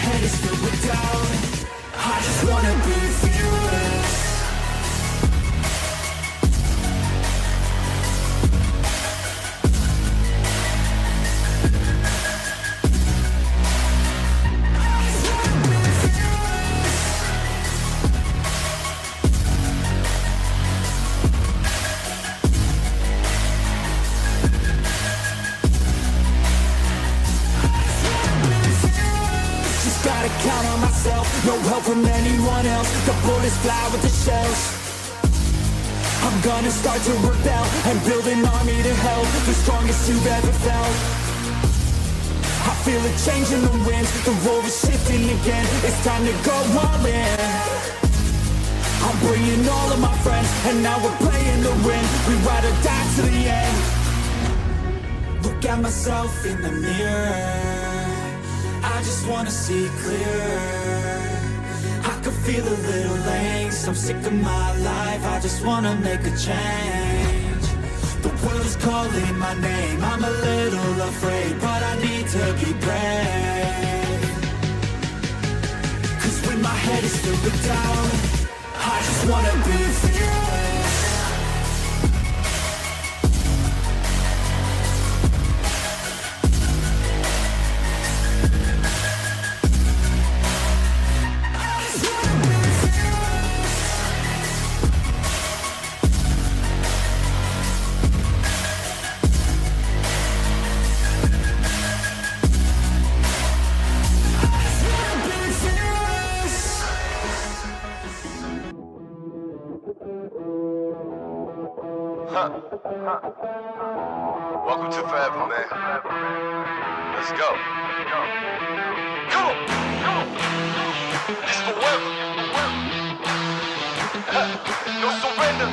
head is filled with doubt, I just wanna be fearless. Gotta count on myself, no help from anyone else. The bullets fly with the shells. I'm gonna start to rebel and build an army to help, the strongest you've ever felt. I feel a change in the winds, the road is shifting again. It's time to go all in. I'm bringing all of my friends, and now we're playing to win. We ride or die to the end. Look at myself in the mirror, I just wanna see clearer. I can feel a little angst, I'm sick of my life, I just wanna make a change. The world is calling my name, I'm a little afraid, but I need to be brave. Cause when my head is filled with doubt, I just wanna be fearless. Welcome to forever, man. Let's go. Come on. It's forever. No surrender.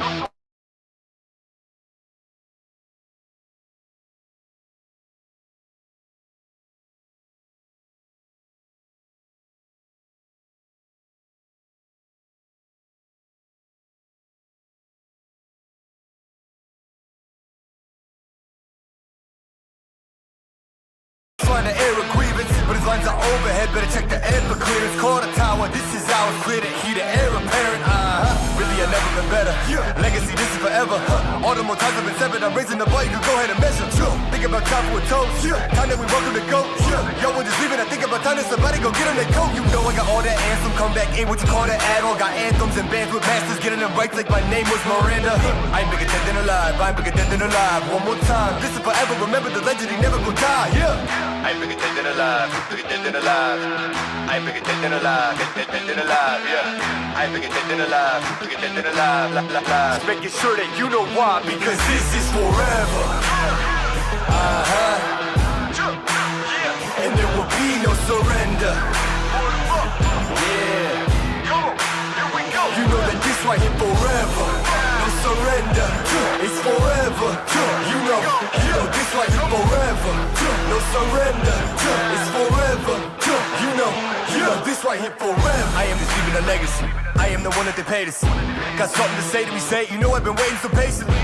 Trying to air a grievance, but his lines are overhead. Better check the air for clearance. Call the tower, this is ours. Clear the heat, the air apparent. Really, I've never been better. Legacy, this is forever. All the more times I've been severed, I'm raising the bar. You can go ahead and measure. Think about time for a toast. Time that we welcome to go. Yo, we're just leaving. I think about time that somebody go get on their coat. You know I got all that anthem. Come back in, what you call that add-on. Got anthems and bands with masters, getting them right like my name was Miranda. I ain't bigger dead than alive. I ain't bigger dead than alive. One more time, this is forever. Remember the legend, he never gon' die. I ain't bigger dead than alive, bigger dead than alive. I ain't bigger dead than alive, dead than alive, I ain't bigger dead than alive, bigger dead than alive, Just making sure that you know why, because this is forever. And there will be no surrender. Come on, here we go. You know that this right here forever. No surrender, it's forever. You know this right here forever. No surrender, it's forever. You know this right here forever. I am just leaving a legacy. I am the one that they paid us. Got something to say to me, say it. You know I've been waiting so patiently.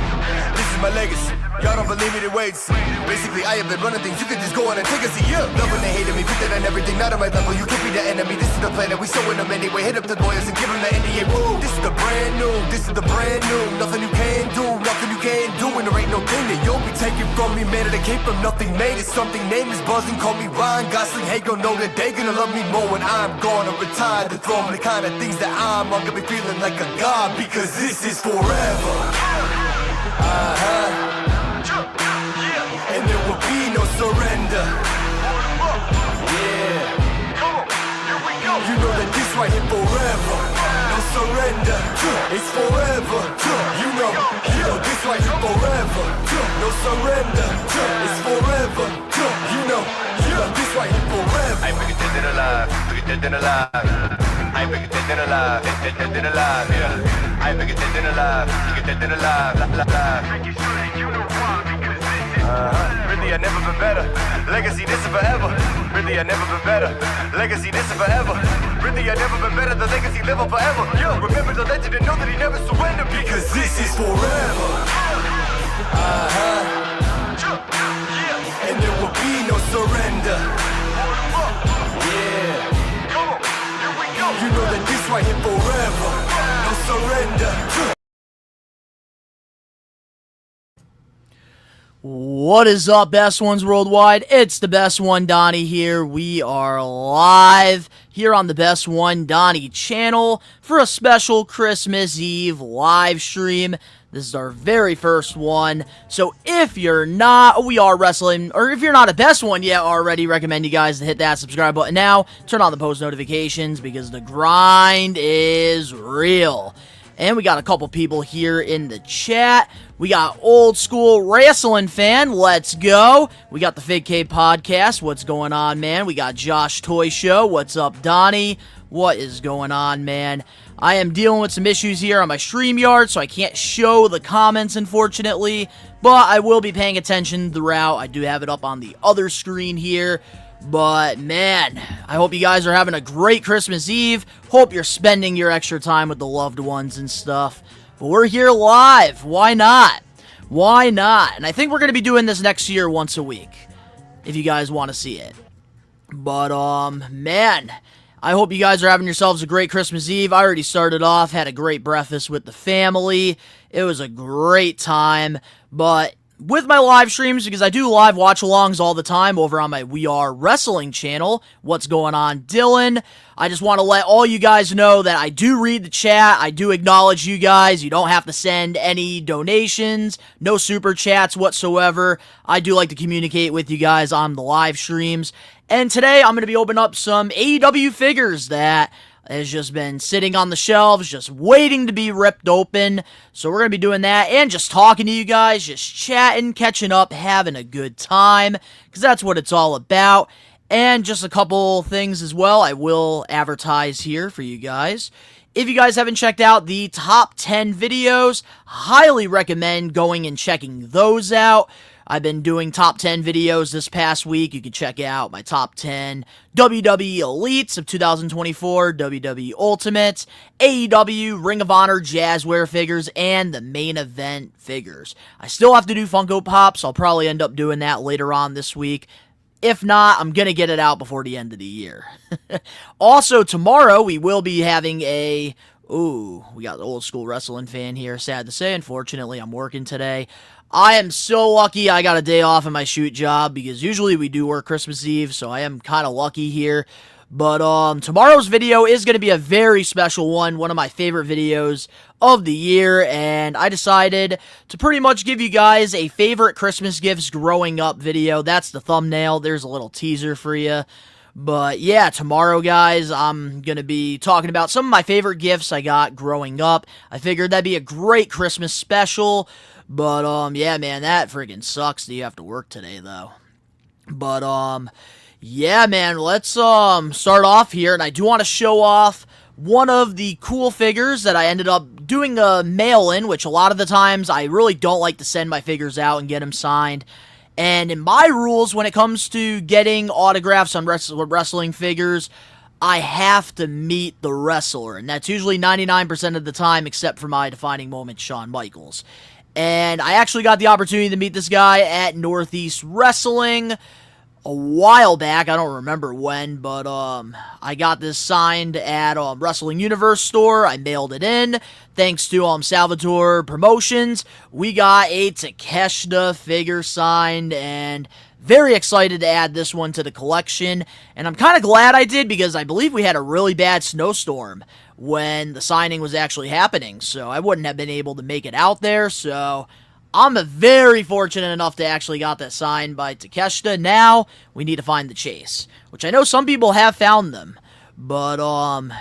This is my legacy. Y'all don't believe me, then wait. Basically, I have been running things. You can just go on and take a seat. Love when they hated me, put that on everything. Not on my level, you can't be the enemy. This is the plan that we showing them anyway. Hit up the lawyers and give them the NDA. Woo! This is the brand new. This is the brand new. Nothing you can do, nothing you can't do. And there ain't no thing that you'll be taking from me, man. That came from nothing, made it something. Name is buzzing, call me Ryan Gosling. Hey, gon' know that they gonna love me more when I'm gonna retire the throne. The kind of things that I'm gonna be feeling like a god, because this is forever. And there will be no surrender. Come on, here we go. You know that this right here forever. No surrender, it's forever. You know this right here forever. No surrender, it's forever. You know this right here forever. I ain't bigger dead than alive, bigger dead than alive. I ain't bigger dead than alive, dead than alive. I ain't bigger dead than alive, bigger dead than alive. Making sure that you know why, because this is really I never been better. Legacy, this is forever. Really I never been better. Legacy, this is forever. Really I never been better. The legacy live on forever. Remember the legend and know that he never surrendered, because this is forever. And there will be no surrender. right here forever. No surrender. What is up, best ones worldwide? It's the best one, Donnie here. We are live here on the best one Donnie channel for a special Christmas Eve live stream. This is our very first one. So if you're not, we are wrestling, or if you're not a best one yet already, recommend you guys to hit that subscribe button now. Turn on the post notifications because the grind is real. And we got a couple people here in the chat. We got Old School Wrestling Fan, let's go. We got the Fig K Podcast, what's going on, man? We got Josh Toy Show, what's up, Donnie? What is going on, man? I am dealing with some issues here on my StreamYard, so I can't show the comments, unfortunately. But I will be paying attention throughout. I do have it up on the other screen here. But, man, I hope you guys are having a great Christmas Eve. Hope you're spending your extra time with the loved ones and stuff. But we're here live. Why not? Why not? And I think we're going to be doing this next year once a week, if you guys want to see it. But, man, I hope you guys are having yourselves a great Christmas Eve. I already started off, had a great breakfast with the family. It was a great time. But with my live streams, because I do live watch-alongs all the time over on my We Are Wrestling channel. What's going on, Dylan? I just want to let all you guys know that I do read the chat. I do acknowledge you guys. You don't have to send any donations, no super chats whatsoever. I do like to communicate with you guys on the live streams. And today, I'm going to be opening up some AEW figures that has just been sitting on the shelves, just waiting to be ripped open. So we're going to be doing that and just talking to you guys, just chatting, catching up, having a good time, because that's what it's all about. And just a couple things as well I will advertise here for you guys. If you guys haven't checked out the top 10 videos, highly recommend going and checking those out. I've been doing top 10 videos this past week. You can check out my top 10 WWE Elites of 2024, WWE Ultimates, AEW, Ring of Honor, Jazzware figures, and the main event figures. I still have to do Funko Pops. I'll probably end up doing that later on this week. If not, I'm going to get it out before the end of the year. Also, tomorrow we will be having a... Ooh, we got the Old School Wrestling Fan here. Sad to say, unfortunately, I'm working today. I am so lucky I got a day off in my shoot job, because usually we do work Christmas Eve, so I am kind of lucky here. But tomorrow's video is going to be a very special one of my favorite videos of the year, and I decided to pretty much give you guys a favorite Christmas gifts growing up video. That's the thumbnail. There's a little teaser for you. But yeah, tomorrow, guys, I'm going to be talking about some of my favorite gifts I got growing up. I figured that'd be a great Christmas special. But, yeah, man, that freaking sucks that you have to work today, though. But, yeah, man, let's, start off here. And I do want to show off one of the cool figures that I ended up doing a mail-in, which a lot of the times I really don't like to send my figures out and get them signed. And in my rules, when it comes to getting autographs on wrestling figures, I have to meet the wrestler. And that's usually 99% of the time, except for my defining moment, Shawn Michaels. And I actually got the opportunity to meet this guy at Northeast Wrestling a while back. I don't remember when, but I got this signed at Wrestling Universe store. I mailed it in. Thanks to Salvatore Promotions, we got a Takeshita figure signed, and very excited to add this one to the collection. And I'm kind of glad I did, because I believe we had a really bad snowstorm when the signing was actually happening, so I wouldn't have been able to make it out there. So I'm very fortunate enough to actually got that signed by Takeshita. Now we need to find the chase, which I know some people have found them. But,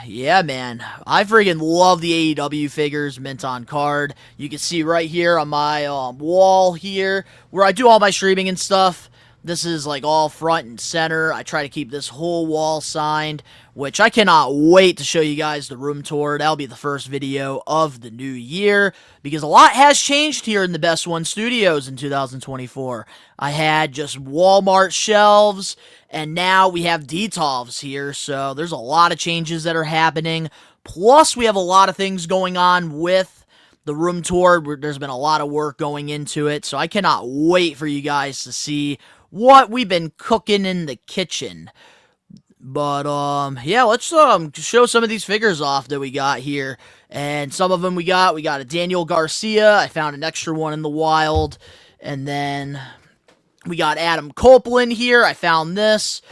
yeah, man, I freaking love the AEW figures mint on card. You can see right here on my wall here, where I do all my streaming and stuff. This is like all front and center. I try to keep this whole wall signed, which I cannot wait to show you guys the room tour. That'll be the first video of the new year, because a lot has changed here in the Best One Studios in 2024. I had just Walmart shelves, and now we have Detolfs here, so there's a lot of changes that are happening. Plus, we have a lot of things going on with the room tour. There's been a lot of work going into it, so I cannot wait for you guys to see what we've been cooking in the kitchen. But, yeah, let's, show some of these figures off that we got here. And some of them we got a Daniel Garcia. I found an extra one in the wild. And then we got Adam Copeland here. I found this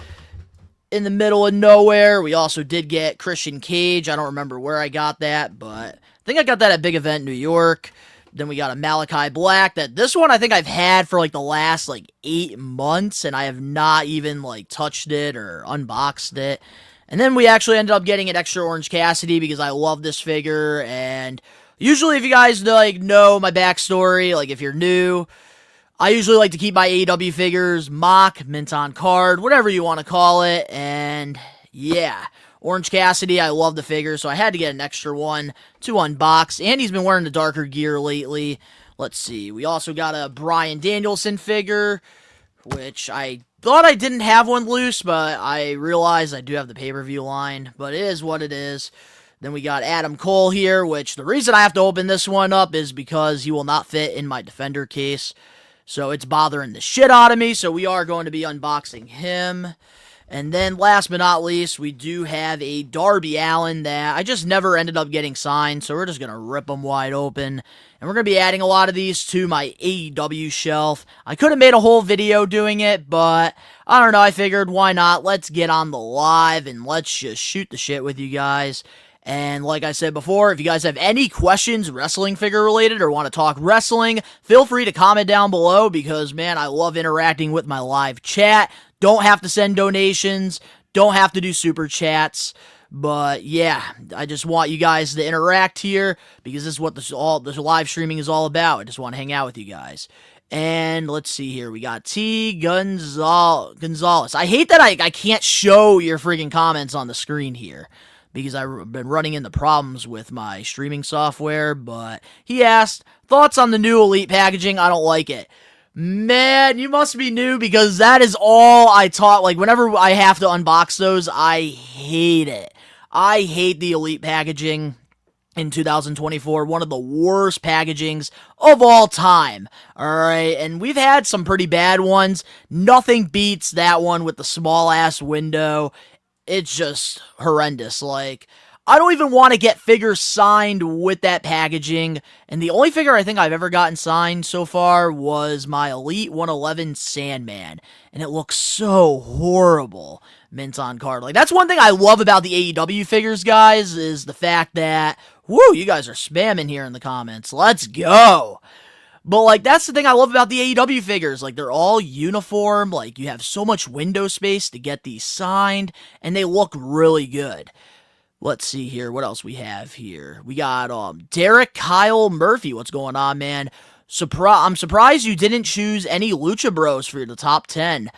in the middle of nowhere. We also did get Christian Cage. I don't remember where I got that, but I think I got that at Big Event New York. Then we got a Malachi Black. This one I think I've had for like the last like 8 months, and I have not even like touched it or unboxed it. And then we actually ended up getting an extra Orange Cassidy because I love this figure. And usually, if you guys like know my backstory, like if you're new, I usually like to keep my AEW figures mock, mint on card, whatever you want to call it. And yeah, Orange Cassidy, I love the figure, so I had to get an extra one to unbox. And he's been wearing the darker gear lately. Let's see. We also got a Bryan Danielson figure, which I thought I didn't have one loose, but I realized I do have the pay-per-view line. But it is what it is. Then we got Adam Cole here, which the reason I have to open this one up is because he will not fit in my Defender case. So it's bothering the shit out of me, so we are going to be unboxing him. And then last but not least, we do have a Darby Allin that I just never ended up getting signed, so we're just going to rip him wide open. And we're going to be adding a lot of these to my AEW shelf. I could have made a whole video doing it, but I don't know, I figured why not? Let's get on the live and let's just shoot the shit with you guys. And like I said before, if you guys have any questions wrestling figure related or want to talk wrestling, feel free to comment down below because, man, I love interacting with my live chat. Don't have to send donations, don't have to do super chats, but yeah, I just want you guys to interact here because this is what this live streaming is all about. I just want to hang out with you guys. And let's see here, we got T. Gonzalez. I hate that I can't show your freaking comments on the screen here, because I've been running into problems with my streaming software, but he asked, thoughts on the new Elite packaging? I don't like it. Man, you must be new because that is all I taught. Like, whenever I have to unbox those, I hate it. I hate the Elite packaging in 2024. One of the worst packagings of all time. Alright, and we've had some pretty bad ones. Nothing beats that one with the small-ass window. It's just horrendous. Like, I don't even want to get figures signed with that packaging. And the only figure I think I've ever gotten signed so far was my Elite 111 Sandman. And it looks so horrible, mint on card. Like, that's one thing I love about the AEW figures, guys, is the fact that, woo, you guys are spamming here in the comments. Let's go. But, like, that's the thing I love about the AEW figures. Like, they're all uniform. Like, you have so much window space to get these signed. And they look really good. Let's see here. What else we have here? We got, Derek Kyle Murphy. What's going on, man? I'm surprised you didn't choose any Lucha Bros for the top 10.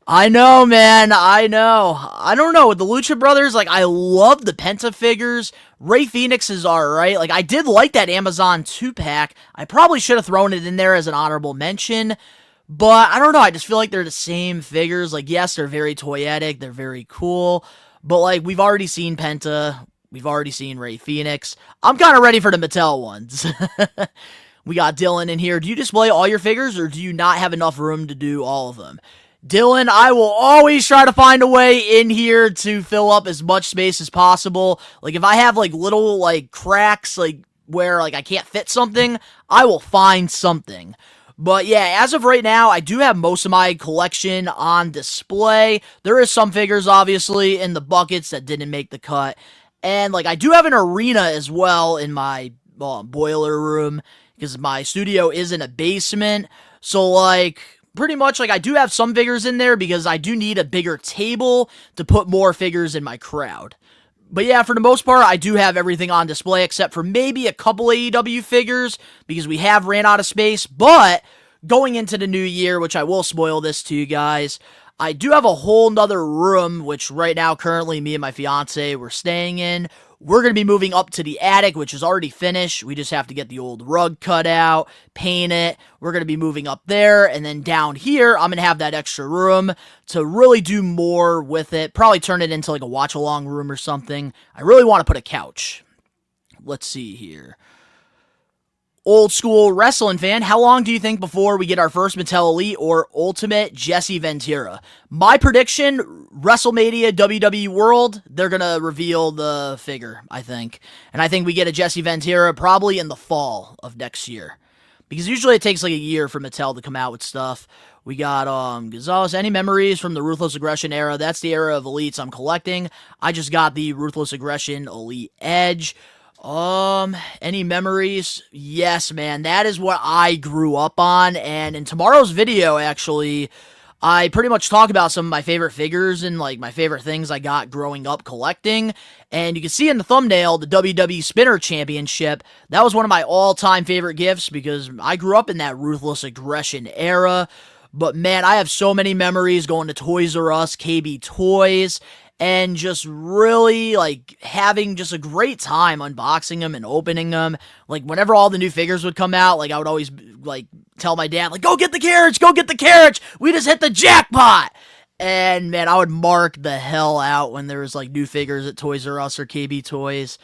I know, man. I know. I don't know. With the Lucha Brothers, like, I love the Penta figures. Ray Phoenix is alright. Like, I did like that Amazon 2-pack. I probably should have thrown it in there as an honorable mention. But, I don't know. I just feel like they're the same figures. Like, yes, they're very toyetic. They're very cool. But, like, we've already seen Penta. We've already seen Ray Phoenix. I'm kind of ready for the Mattel ones. We got Dylan in here. Do you display all your figures, or do you not have enough room to do all of them? Dylan, I will always try to find a way in here to fill up as much space as possible. Like, if I have, like, little, like, cracks, like, where, like, I can't fit something, I will find something. But, yeah, as of right now, I do have most of my collection on display. There is some figures, obviously, in the buckets that didn't make the cut. And, like, I do have an arena as well in my boiler room, because my studio is in a basement. So, like, pretty much, like, I do have some figures in there because I do need a bigger table to put more figures in my crowd. But yeah, for the most part, I do have everything on display except for maybe a couple AEW figures because we have ran out of space. But going into the new year, which I will spoil this to you guys, I do have a whole nother room, which right now, currently, me and my fiance, we're staying in. We're going to be moving up to the attic, which is already finished. We just have to get the old rug cut out, paint it. We're going to be moving up there, and then down here, I'm going to have that extra room to really do more with it. Probably turn it into like a watch-along room or something. I really want to put a couch. Let's see here. Old school wrestling fan, how long do you think before we get our first Mattel Elite or Ultimate Jesse Ventura? My prediction, WrestleMania WWE World, they're going to reveal the figure, I think. And I think we get a Jesse Ventura probably in the fall of next year. Because usually it takes like a year for Mattel to come out with stuff. We got Gonzalez. Any memories from the Ruthless Aggression era? That's the era of Elites I'm collecting. I just got the Ruthless Aggression Elite Edge. Any memories? Yes, man. That is what I grew up on. And in tomorrow's video, actually, I pretty much talk about some of my favorite figures and like my favorite things I got growing up collecting. And you can see in the thumbnail, the WWE Spinner Championship. That was one of my all-time favorite gifts because I grew up in that Ruthless Aggression era. But man, I have so many memories going to Toys R Us, KB Toys, and just really, like, having just a great time unboxing them and opening them. Like, whenever all the new figures would come out, like, I would always, like, tell my dad, like, go get the carriage, go get the carriage! We just hit the jackpot! And, man, I would mark the hell out when there was, like, new figures at Toys R Us or KB Toys.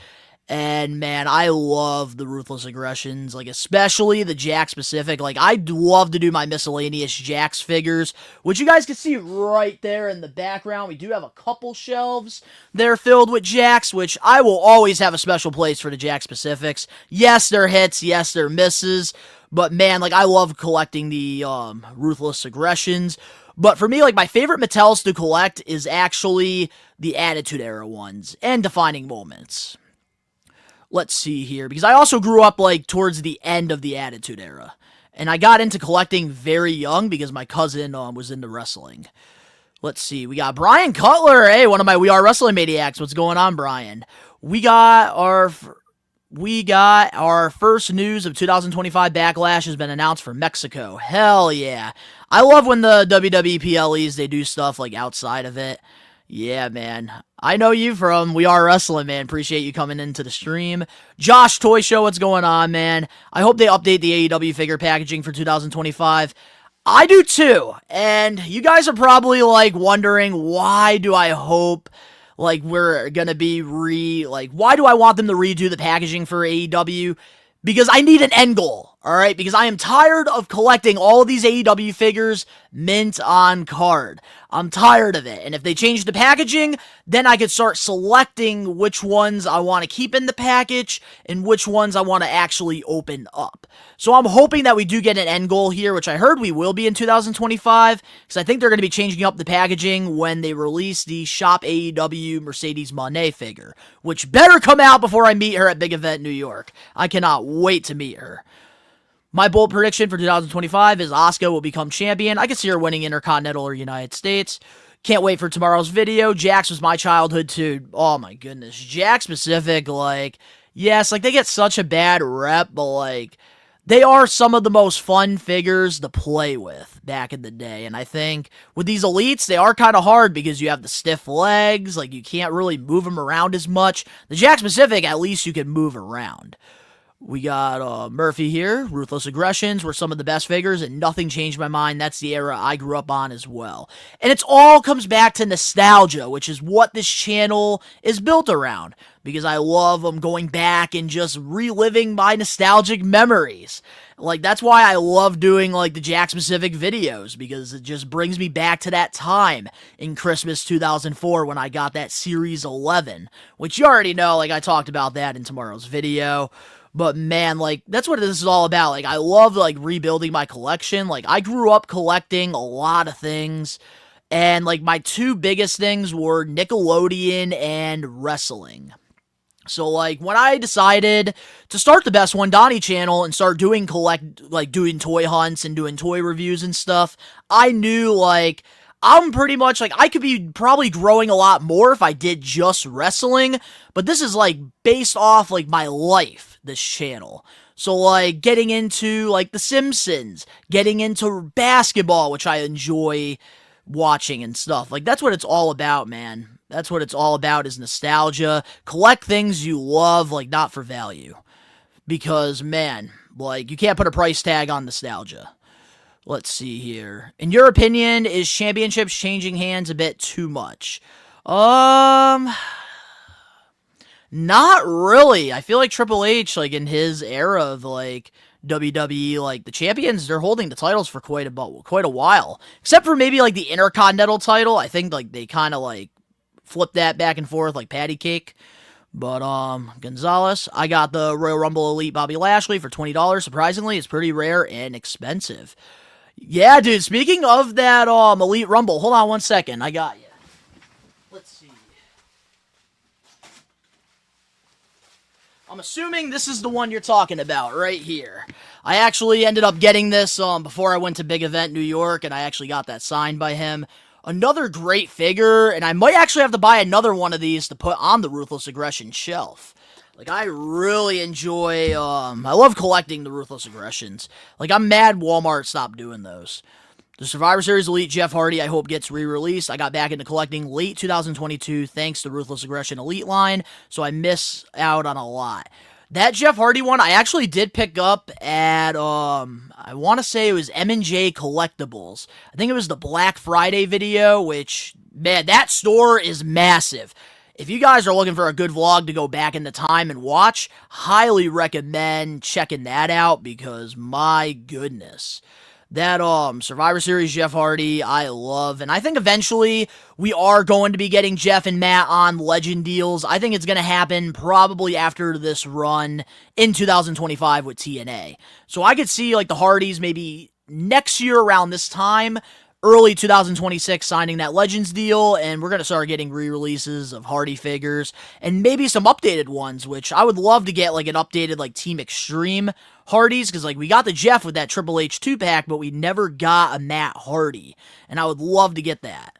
And, man, I love the Ruthless Aggressions, like, especially the Jax specific. Like, I'd love to do my miscellaneous Jax figures, which you guys can see right there in the background. We do have a couple shelves there filled with Jax, which I will always have a special place for the Jax specifics. Yes, they're hits. Yes, they're misses. But, man, like, I love collecting the Ruthless Aggressions. But for me, like, my favorite Mattels to collect is actually the Attitude Era ones and Defining Moments. Let's see here, because I also grew up, like, towards the end of the Attitude Era. And I got into collecting very young because my cousin was into wrestling. Let's see, we got Brian Cutler. Hey, one of my We Are Wrestling Maniacs. What's going on, Brian? We got our first news of 2025 Backlash has been announced for Mexico. Hell yeah. I love when the WWE PLEs, they do stuff, like, outside of it. Yeah, man. I know you from We Are Wrestling, man. Appreciate you coming into the stream. Josh Toy Show, what's going on, man? I hope they update the AEW figure packaging for 2025. I do too. And you guys are probably, like, wondering, why do I hope, like, we're gonna be why do I want them to redo the packaging for AEW? Because I need an end goal, alright? Because I am tired of collecting all of these AEW figures mint on card. I'm tired of it. And if they change the packaging, then I could start selecting which ones I want to keep in the package and which ones I want to actually open up. So I'm hoping that we do get an end goal here, which I heard we will be in 2025, because I think they're going to be changing up the packaging when they release the Shop AEW Mercedes Moné figure, which better come out before I meet her at Big Event New York. I cannot wait to meet her. My bold prediction for 2025 is Asuka will become champion. I can see her winning Intercontinental or United States. Can't wait for tomorrow's video. Jax was my childhood too. Oh my goodness. Jax specific, like, yes, like, they get such a bad rep, but, like, they are some of the most fun figures to play with back in the day. And I think with these Elites, they are kind of hard because you have the stiff legs. Like, you can't really move them around as much. The Jax specific, at least you can move around. We got Murphy here. Ruthless Aggressions were some of the best figures, and nothing changed my mind. That's the era I grew up on as well. And it all comes back to nostalgia, which is what this channel is built around. Because I love going back and just reliving my nostalgic memories. Like, that's why I love doing, like, the Jax-specific videos, because it just brings me back to that time in Christmas 2004 when I got that Series 11. Which you already know, like, I talked about that in tomorrow's video. But man, like, that's what this is all about. Like, I love, like, rebuilding my collection. Like, I grew up collecting a lot of things. And, like, my two biggest things were Nickelodeon and wrestling. So, like, when I decided to start the Best One Donnie channel and start doing doing toy hunts and doing toy reviews and stuff, I knew, like, I'm pretty much, like, I could be probably growing a lot more if I did just wrestling, but this is, like, based off, like, my life, this channel. So, like, getting into, like, The Simpsons, getting into basketball, which I enjoy watching and stuff. Like, that's what it's all about, man. That's what it's all about, is nostalgia. Collect things you love, like, not for value. Because, man, like, you can't put a price tag on nostalgia. Let's see here. In your opinion, is championships changing hands a bit too much? Not really. I feel like Triple H, like, in his era of, like, WWE, like, the champions, they're holding the titles for quite a while. Except for maybe, like, the Intercontinental title. I think, like, they kind of, like, flip that back and forth like patty cake. But, Gonzalez, I got the Royal Rumble Elite Bobby Lashley for $20. Surprisingly, it's pretty rare and expensive. Yeah, dude, speaking of that, Elite Rumble, hold on one second. I got you. Let's see. I'm assuming this is the one you're talking about right here. I actually ended up getting this, before I went to Big Event New York, and I actually got that signed by him. Another great figure, and I might actually have to buy another one of these to put on the Ruthless Aggression shelf. Like, I really enjoy, I love collecting the Ruthless Aggressions. Like, I'm mad Walmart stopped doing those. The Survivor Series Elite Jeff Hardy, I hope, gets re-released. I got back into collecting late 2022 thanks to Ruthless Aggression Elite line, so I miss out on a lot. That Jeff Hardy one, I actually did pick up at, I want to say it was M&J Collectibles. I think it was the Black Friday video, which, man, that store is massive. If you guys are looking for a good vlog to go back in the time and watch, highly recommend checking that out because, my goodness. That Survivor Series Jeff Hardy, I love. And I think eventually we are going to be getting Jeff and Matt on Legend deals. I think it's going to happen probably after this run in 2025 with TNA. So I could see like the Hardys maybe next year around this time, early 2026, signing that Legends deal, and we're going to start getting re-releases of Hardy figures, and maybe some updated ones, which I would love to get, like, an updated, like, Team Extreme Hardys, because, like, we got the Jeff with that Triple H 2-pack, but we never got a Matt Hardy, and I would love to get that.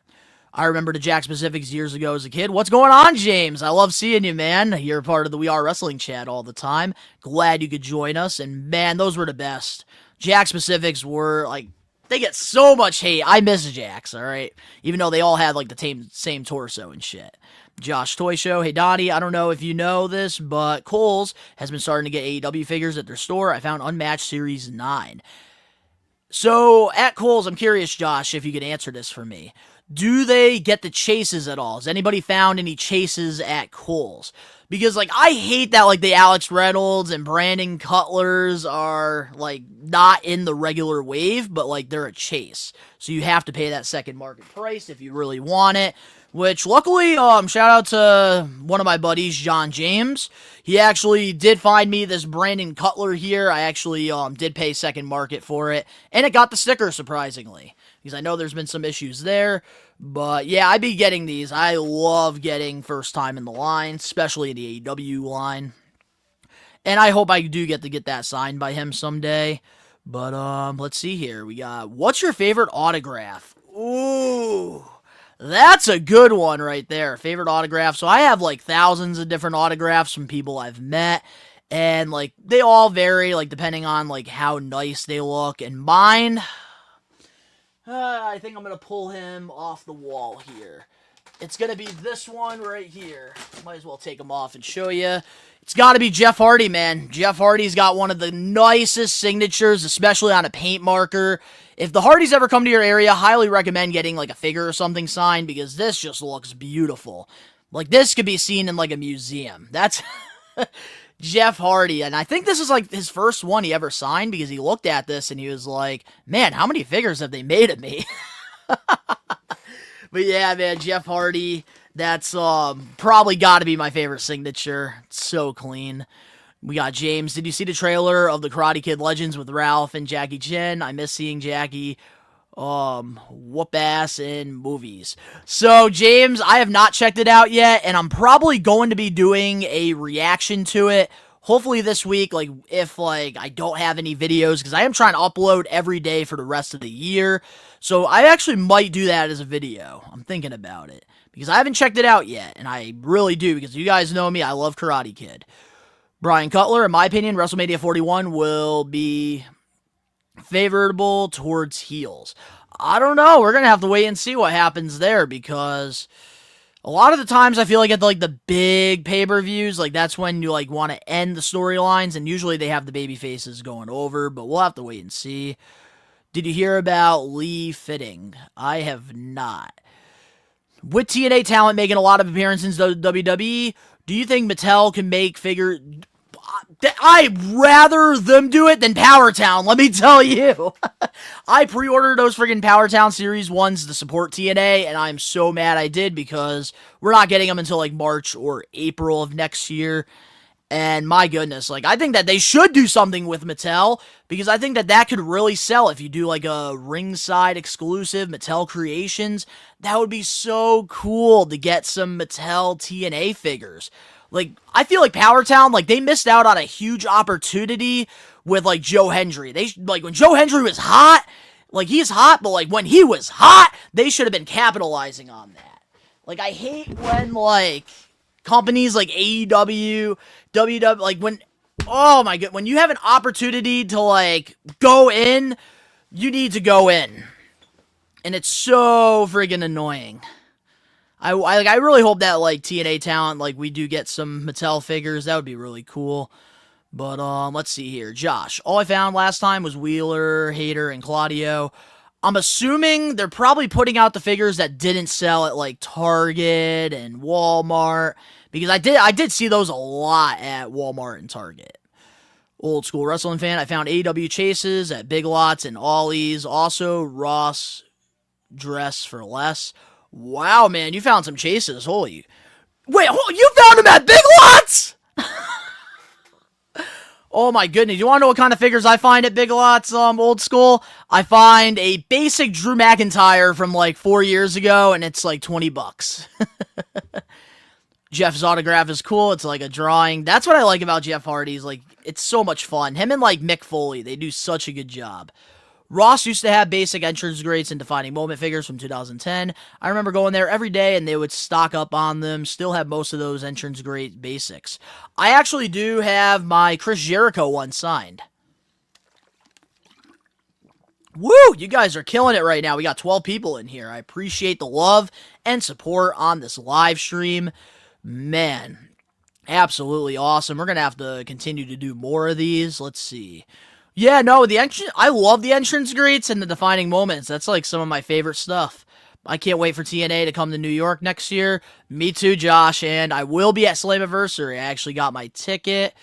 I remember the Jack Specifics years ago as a kid. What's going on, James? I love seeing you, man. You're part of the We Are Wrestling chat all the time. Glad you could join us, and, man, those were the best. Jack Specifics were, like, they get so much hate. I miss Jax, alright? Even though they all had, like, the same torso and shit. Josh Toy Show. Hey, Donnie, I don't know if you know this, but Kohl's has been starting to get AEW figures at their store. I found Unmatched Series 9. So, at Kohl's, I'm curious, Josh, if you could answer this for me. Do they get the chases at all? Has anybody found any chases at Kohl's? Because, like, I hate that, like, the Alex Reynolds and Brandon Cutlers are, like, not in the regular wave, but, like, they're a chase. So you have to pay that second market price if you really want it. Which, luckily, shout out to one of my buddies, John James. He actually did find me this Brandon Cutler here. I actually, did pay second market for it. And it got the sticker, surprisingly. Because I know there's been some issues there. But, yeah, I'd be getting these. I love getting first time in the line, especially in the AEW line. And I hope I do get to get that signed by him someday. But, let's see here. We got, what's your favorite autograph? Ooh, that's a good one right there. Favorite autograph. So I have, like, thousands of different autographs from people I've met. And, like, they all vary, like, depending on, like, how nice they look. And mine, I think I'm going to pull him off the wall here. It's going to be this one right here. Might as well take him off and show you. It's got to be Jeff Hardy, man. Jeff Hardy's got one of the nicest signatures, especially on a paint marker. If the Hardys ever come to your area, highly recommend getting like a figure or something signed because this just looks beautiful. Like this could be seen in like a museum. That's Jeff Hardy, and I think this is like his first one he ever signed because he looked at this and he was like, man, how many figures have they made of me? But yeah, man, Jeff Hardy, that's probably got to be my favorite signature. It's so clean. We got James. Did you see the trailer of the Karate Kid Legends with Ralph and Jackie Chan? I miss seeing Jackie whoop ass in movies. So, James, I have not checked it out yet, and I'm probably going to be doing a reaction to it. Hopefully this week, like, if, like, I don't have any videos, because I am trying to upload every day for the rest of the year. So, I actually might do that as a video. I'm thinking about it. Because I haven't checked it out yet, and I really do, because you guys know me, I love Karate Kid. Brian Cutler, in my opinion, WrestleMania 41 will be favorable towards heels. I don't know. We're going to have to wait and see what happens there, because a lot of the times I feel like at like the big pay-per-views, like that's when you like want to end the storylines, and usually they have the baby faces going over, but we'll have to wait and see. Did you hear about Lee Fitting? I have not. With TNA talent making a lot of appearances in WWE, do you think Mattel can make figure? I'd rather them do it than Power Town, let me tell you. I pre-ordered those friggin' Power Town Series 1s to support TNA, and I'm so mad I did because we're not getting them until like March or April of next year. And my goodness, like, I think that they should do something with Mattel, because I think that that could really sell if you do, like, a ringside exclusive Mattel Creations. That would be so cool to get some Mattel TNA figures. Like, I feel like Power Town, like, they missed out on a huge opportunity with, like, Joe Hendry. Like, when Joe Hendry was hot, like, he's hot, but, like, when he was hot, they should have been capitalizing on that. Like, I hate when, like, companies like AEW, WWE, like oh my god, when you have an opportunity to like go in, you need to go in. And it's so friggin' annoying. I really hope that like TNA talent, like we do get some Mattel figures. That would be really cool. But let's see here. Josh, all I found last time was Wheeler, Hayter, and Claudio. I'm assuming they're probably putting out the figures that didn't sell at like Target and Walmart, because I did see those a lot at Walmart and Target. Old school wrestling fan, I found AEW chases at Big Lots and Ollie's. Also, Ross dress for less. Wow, man, you found some chases. Holy. Wait, you found them at Big Lots? Oh my goodness, you want to know what kind of figures I find at Big Lots, old school? I find a basic Drew McIntyre from like 4 years ago, and it's like $20. Jeff's autograph is cool. It's like a drawing. That's what I like about Jeff Hardy's. Like, it's so much fun. Him and like Mick Foley, they do such a good job. Ross used to have basic entrance greats and defining moment figures from 2010. I remember going there every day and they would stock up on them. Still have most of those entrance great basics. I actually do have my Chris Jericho one signed. Woo! You guys are killing it right now. We got 12 people in here. I appreciate the love and support on this live stream. Man, absolutely awesome. We're going to have to continue to do more of these. Let's see. Yeah, no, I love the entrance greats and the defining moments. That's like some of my favorite stuff. I can't wait for TNA to come to New York next year. Me too, Josh, and I will be at Slammiversary. I actually got my ticket,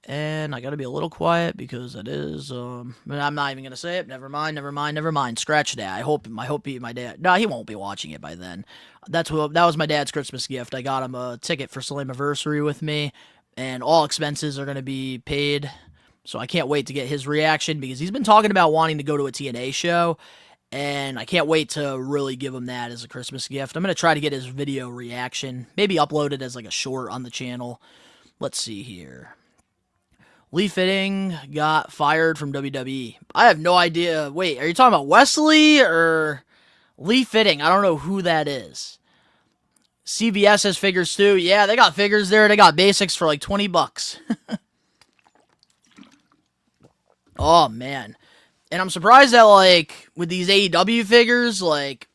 and I gotta be a little quiet because it is, I'm not even gonna say it. Never mind. Scratch that. I hope my dad, no, he won't be watching it by then. That was my dad's Christmas gift. I got him a ticket for Slammiversary with me, and all expenses are gonna be paid. So I can't wait to get his reaction because he's been talking about wanting to go to a TNA show, and I can't wait to really give him that as a Christmas gift. I'm going to try to get his video reaction, maybe upload it as like a short on the channel. Let's see here. Lee Fitting got fired from WWE. I have no idea. Wait, are you talking about Wesley or Lee Fitting? I don't know who that is. CVS has figures too. Yeah, they got figures there. They got basics for like $20. Oh, man. And I'm surprised that, like, with these AEW figures, like,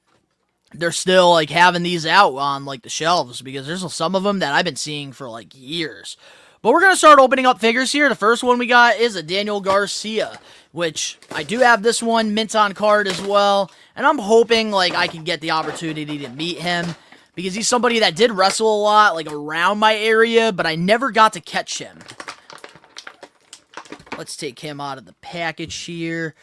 they're still, like, having these out on, like, the shelves, because there's some of them that I've been seeing for, like, years. But we're going to start opening up figures here. The first one we got is a Daniel Garcia, which I do have this one mint on card as well. And I'm hoping, like, I can get the opportunity to meet him, because he's somebody that did wrestle a lot, like, around my area, but I never got to catch him. Let's take him out of the package here.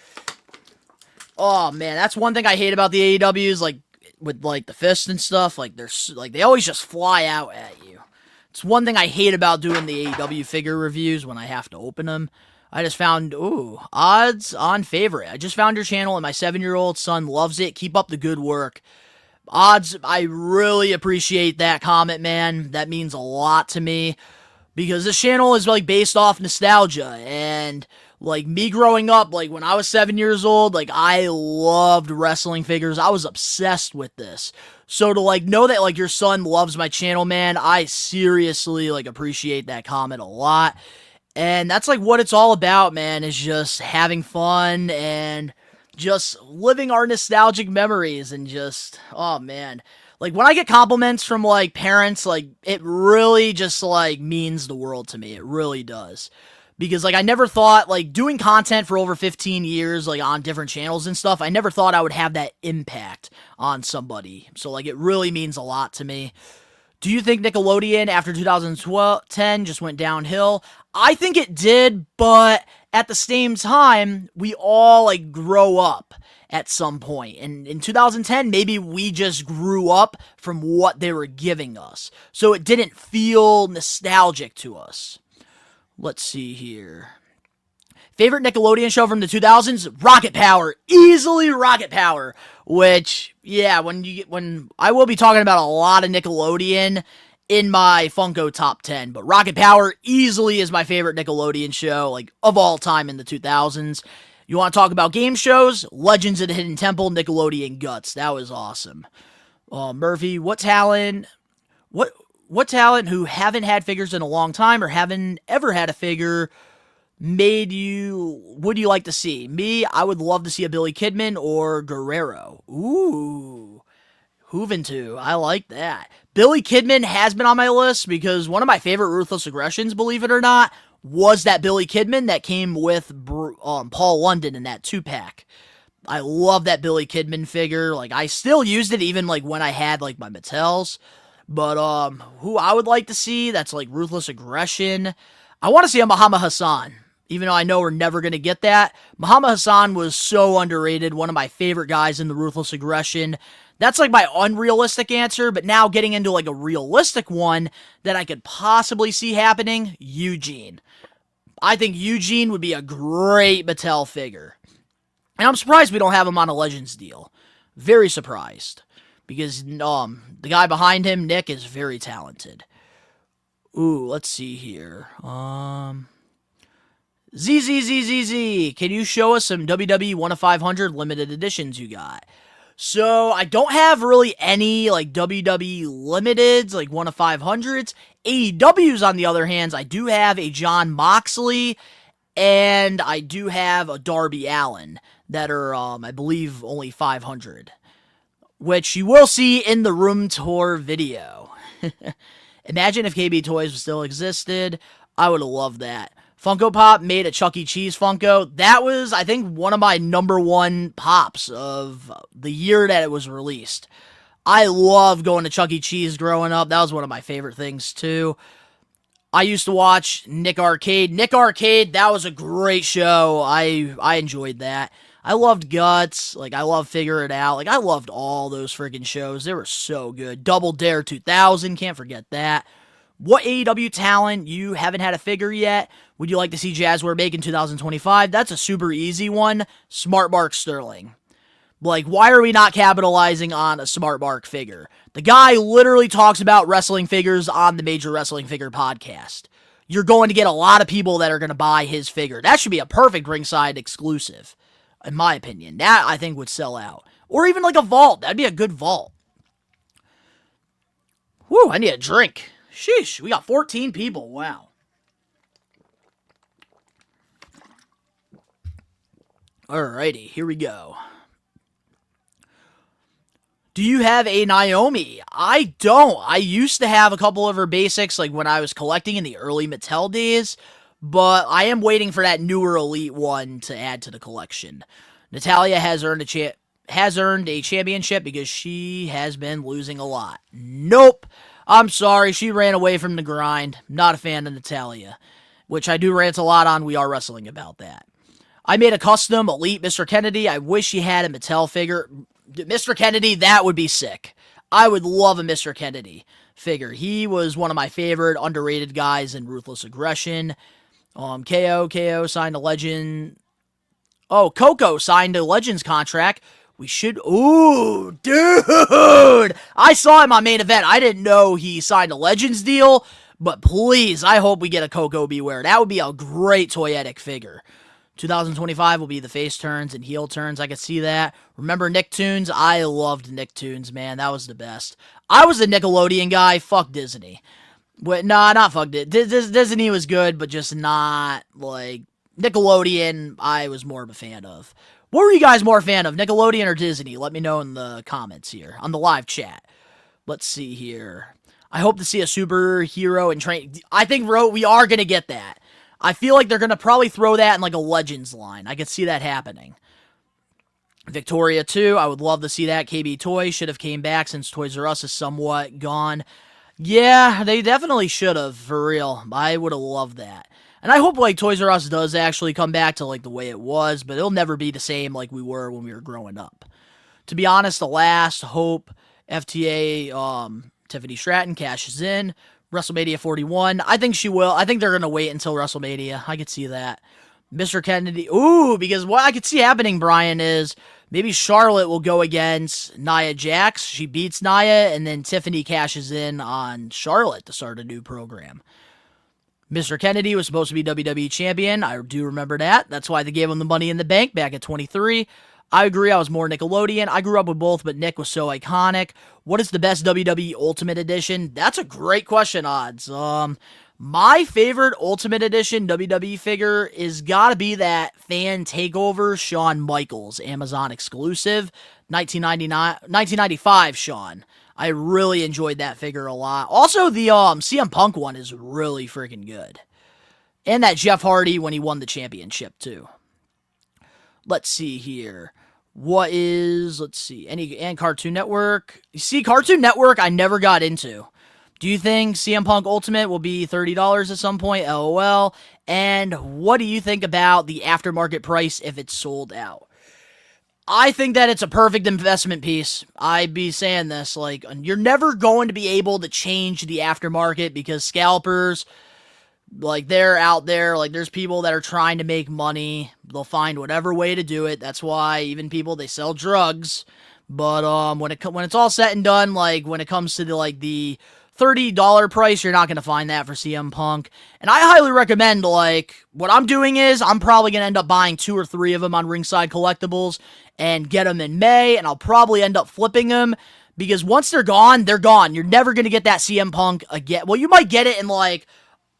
Oh, man, that's one thing I hate about the AEWs, like, with, like, the fists and stuff. Like, they always just fly out at you. It's one thing I hate about doing the AEW figure reviews when I have to open them. I just found, ooh, odds on favorite. I just found your channel, and my 7-year-old son loves it. Keep up the good work. Odds, I really appreciate that comment, man. That means a lot to me. Because this channel is, like, based off nostalgia, and, like, me growing up, like, when I was 7 years old, like, I loved wrestling figures. I was obsessed with this. So to, like, know that, like, your son loves my channel, man, I seriously, like, appreciate that comment a lot. And that's, like, what it's all about, man, is just having fun and just living our nostalgic memories and just, oh, man. Like, when I get compliments from, like, parents, like, it really just, like, means the world to me. It really does. Because, like, I never thought, like, doing content for over 15 years, like, on different channels and stuff, I never thought I would have that impact on somebody. So, like, it really means a lot to me. Do you think Nickelodeon after 2010 just went downhill? I think it did, but at the same time, we all like grow up at some point. And in 2010, maybe we just grew up from what they were giving us. So it didn't feel nostalgic to us. Let's see here. Favorite Nickelodeon show from the 2000s? Rocket Power. Easily Rocket Power. Which, yeah, when I will be talking about a lot of Nickelodeon in my Funko top 10, but Rocket Power easily is my favorite Nickelodeon show, like, of all time in the 2000s. You want to talk about game shows? Legends of the Hidden Temple, Nickelodeon Guts. That was awesome. Murphy, what talent who haven't had figures in a long time or haven't ever had a figure would you like to see? Me, I would love to see a Billy Kidman or Guerrero. Ooh. Juventud. I like that. Billy Kidman has been on my list because one of my favorite Ruthless Aggressions, believe it or not, was that Billy Kidman that came with Paul London in that 2-pack. I love that Billy Kidman figure. Like, I still used it even, like, when I had, like, my Mattels. But, who I would like to see that's, like, Ruthless Aggression, I want to see a Muhammad Hassan. Even though I know we're never going to get that. Muhammad Hassan was so underrated. One of my favorite guys in the Ruthless Aggression. That's like my unrealistic answer. But now getting into like a realistic one that I could possibly see happening. Eugene. I think Eugene would be a great Mattel figure. And I'm surprised we don't have him on a Legends deal. Very surprised. Because the guy behind him, Nick, is very talented. Ooh, let's see here. ZZZZZ, can you show us some WWE 1 of 500 limited editions you got? So, I don't have really any, like, WWE limiteds, like 1 of 500s. AEWs, on the other hand, I do have a Jon Moxley, and I do have a Darby Allin that are, I believe, only 500. Which you will see in the room tour video. Imagine if KB Toys still existed. I would have loved that. Funko Pop made a Chuck E. Cheese Funko. That was, I think, one of my number one pops of the year that it was released. I loved going to Chuck E. Cheese growing up. That was one of my favorite things, too. I used to watch Nick Arcade. Nick Arcade, that was a great show. I enjoyed that. I loved Guts. Like, I loved Figure It Out. Like, I loved all those freaking shows. They were so good. Double Dare 2000, can't forget that. What AEW talent you haven't had a figure yet would you like to see Jazzware make in 2025? That's a super easy one. Smart Mark Sterling. Like, why are we not capitalizing on a Smart Mark figure? The guy literally talks about wrestling figures on the Major Wrestling Figure podcast. You're going to get a lot of people that are going to buy his figure. That should be a perfect ringside exclusive, in my opinion. That, I think, would sell out. Or even like a vault. That'd be a good vault. Whew, I need a drink. Sheesh, we got 14 people. Wow. Alrighty, here we go. Do you have a Naomi? I don't. I used to have a couple of her basics, like when I was collecting in the early Mattel days, but I am waiting for that newer Elite one to add to the collection. Natalia has earned a championship because she has been losing a lot. Nope. I'm sorry, she ran away from the grind. Not a fan of Natalia, which I do rant a lot on. We are wrestling about that. I made a custom Elite Mr. Kennedy. I wish he had a Mattel figure. Mr. Kennedy, that would be sick. I would love a Mr. Kennedy figure. He was one of my favorite underrated guys in Ruthless Aggression. KO signed a Legend. Oh, Coco signed a Legends contract. We should... Ooh, dude! I saw him on Main Event. I didn't know he signed a Legends deal, but please, I hope we get a Coco Beware. That would be a great toyetic figure. 2025 will be the face turns and heel turns. I could see that. Remember Nicktoons? I loved Nicktoons, man. That was the best. I was a Nickelodeon guy. Fuck Disney. But, nah, not fuck Disney was good, but just not, like... Nickelodeon, I was more of a fan of. What were you guys more a fan of, Nickelodeon or Disney? Let me know in the comments here, on the live chat. Let's see here. I hope to see a superhero and train... I think we are going to get that. I feel like they're going to probably throw that in like a Legends line. I could see that happening. Victoria 2, I would love to see that. KB Toy should have came back since Toys R Us is somewhat gone. Yeah, they definitely should have, for real. I would have loved that. And I hope, like, Toys R Us does actually come back to, like, the way it was, but it'll never be the same like we were when we were growing up. To be honest, the last hope FTA, Tiffany Stratton cashes in, WrestleMania 41. I think she will. I think they're going to wait until WrestleMania. I could see that. Mr. Kennedy. Ooh, because what I could see happening, Brian, is maybe Charlotte will go against Nia Jax. She beats Nia, and then Tiffany cashes in on Charlotte to start a new program. Mr. Kennedy was supposed to be WWE champion. I do remember that. That's why they gave him the Money in the Bank back at 23. I agree, I was more Nickelodeon. I grew up with both, but Nick was so iconic. What is the best WWE Ultimate Edition? That's a great question, Odds. My favorite Ultimate Edition WWE figure is gotta be that Fan Takeover Shawn Michaels, Amazon exclusive, 1995 Shawn. I really enjoyed that figure a lot. Also, the CM Punk one is really freaking good. And that Jeff Hardy when he won the championship, too. Let's see here. And Cartoon Network. You see, Cartoon Network I never got into. Do you think CM Punk Ultimate will be $30 at some point? LOL. And what do you think about the aftermarket price if it's sold out? I think that it's a perfect investment piece. I'd be saying this, like, you're never going to be able to change the aftermarket because scalpers, like, they're out there. Like, there's people that are trying to make money. They'll find whatever way to do it. That's why even people, they sell drugs. But when it's all said and done, like, when it comes to the $30 price, you're not going to find that for CM Punk. And I highly recommend, like, what I'm doing is I'm probably going to end up buying 2 or 3 of them on Ringside Collectibles and get them in May, and I'll probably end up flipping them because once they're gone, they're gone. You're never going to get that CM Punk again. Well, you might get it in, like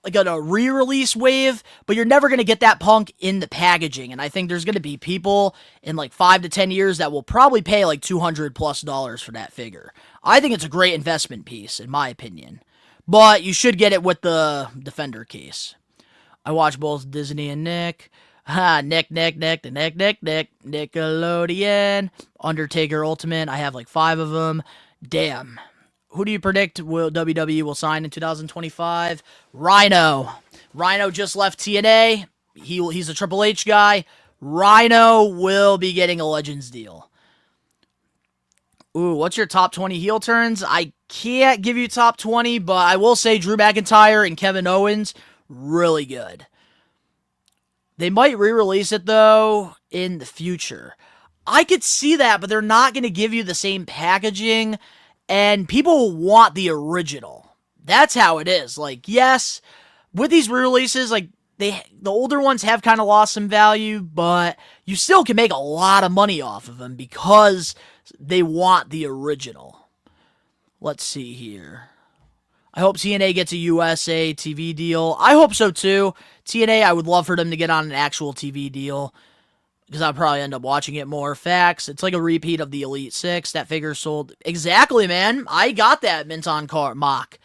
a re-release wave, but you're never going to get that Punk in the packaging. And I think there's going to be people in like 5 to 10 years that will probably pay like $200+ for that figure. I think it's a great investment piece, in my opinion. But you should get it with the Defender case. I watch both Disney and Nick. Nickelodeon. Undertaker Ultimate. I have like 5 of them. Damn. Who do you predict WWE will sign in 2025? Rhino. Rhino just left TNA. He's a Triple H guy. Rhino will be getting a Legends deal. Ooh, what's your top 20 heel turns? I can't give you top 20, but I will say Drew McIntyre and Kevin Owens, really good. They might re-release it, though, in the future. I could see that, but they're not going to give you the same packaging, and people want the original. That's how it is. Like, yes, with these re-releases, like, the older ones have kind of lost some value, but you still can make a lot of money off of them because they want the original. Let's see here. I hope TNA gets a USA TV deal. I hope so too. TNA, I would love for them to get on an actual TV deal because I'll probably end up watching it more. Facts. It's like a repeat of the Elite Six. That figure sold. Exactly, man. I got that Minton car mock.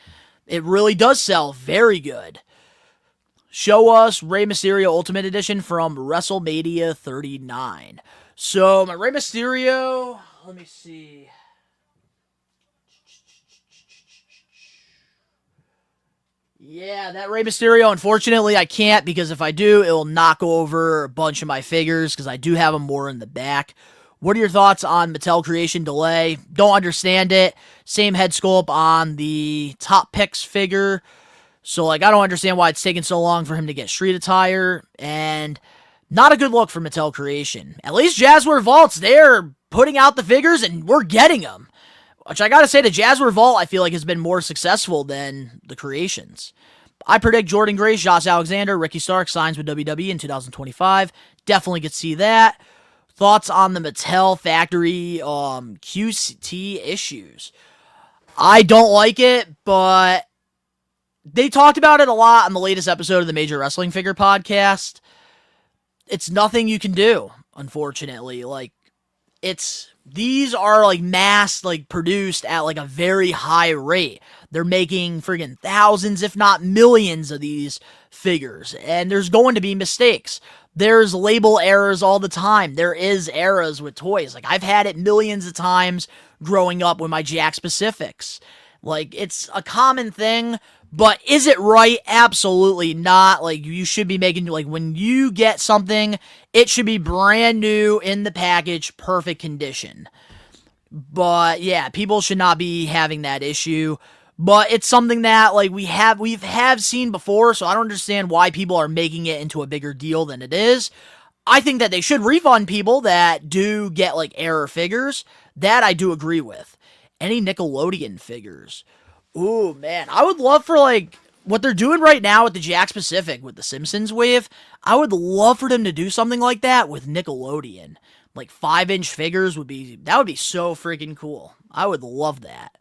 It really does sell very good. Show us Rey Mysterio Ultimate Edition from WrestleMania 39. So, my Rey Mysterio, let me see. Yeah, that Rey Mysterio, unfortunately, I can't because if I do, it will knock over a bunch of my figures because I do have them more in the back. What are your thoughts on Mattel Creation delay? Don't understand it. Same head sculpt on the Top Picks figure. So, like, I don't understand why it's taking so long for him to get street attire, and not a good look for Mattel Creation. At least Jazzware Vaults, they're putting out the figures, and we're getting them. Which I gotta say, the Jazzware Vault, I feel like, has been more successful than the Creations. I predict Jordan Grace, Josh Alexander, Ricky Stark signs with WWE in 2025. Definitely could see that. Thoughts on the Mattel Factory QT issues? I don't like it, but they talked about it a lot on the latest episode of the Major Wrestling Figure podcast. It's nothing you can do, unfortunately. Like, these are like mass, like produced at like a very high rate. They're making friggin' thousands, if not millions of these figures. And there's going to be mistakes. There's label errors all the time. There is errors with toys. Like, I've had it millions of times growing up with my Jack Specifics. Like, it's a common thing, but is it right? Absolutely not. Like, you should be making, like, when you get something, it should be brand new in the package, perfect condition. But yeah, people should not be having that issue. But it's something that like we've seen before, so I don't understand why people are making it into a bigger deal than it is. I think that they should refund people that do get like error figures. That I do agree with. Any Nickelodeon figures. Ooh, man. I would love for like what they're doing right now with the Jack Pacific with the Simpsons wave. I would love for them to do something like that with Nickelodeon. Like 5-inch figures would be so freaking cool. I would love that.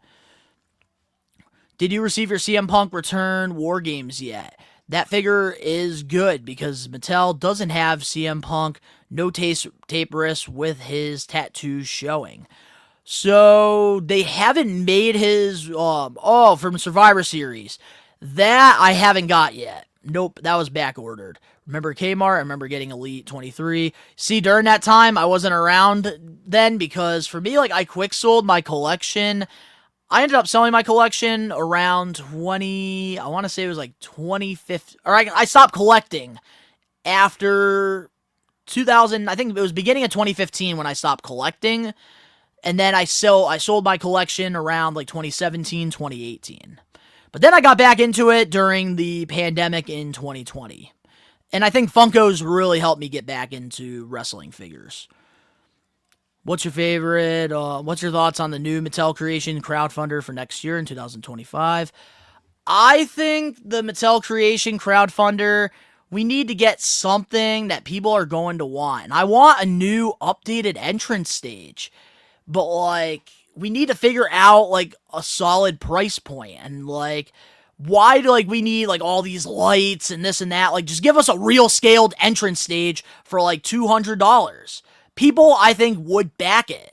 Did you receive your CM Punk Return War Games yet? That figure is good because Mattel doesn't have CM Punk no tape wrist with his tattoos showing. So they haven't made his from Survivor Series. That I haven't got yet. Nope, that was back ordered. Remember Kmart? I remember getting Elite 23. See, during that time, I wasn't around then because for me, like, I quick sold my collection. I ended up selling my collection around I want to say it was like 2015, or I stopped collecting after 2000, I think it was beginning of 2015 when I stopped collecting, and then I sold my collection around like 2017, 2018. But then I got back into it during the pandemic in 2020. And I think Funko's really helped me get back into wrestling figures. What's your favorite? What's your thoughts on the new Mattel Creation crowdfunder for next year in 2025? I think the Mattel Creation crowdfunder, we need to get something that people are going to want. And I want a new updated entrance stage. But, like, we need to figure out, like, a solid price point. And, like, why do, like, we need, like, all these lights and this and that? Like, just give us a real scaled entrance stage for, like, $200. People, I think, would back it.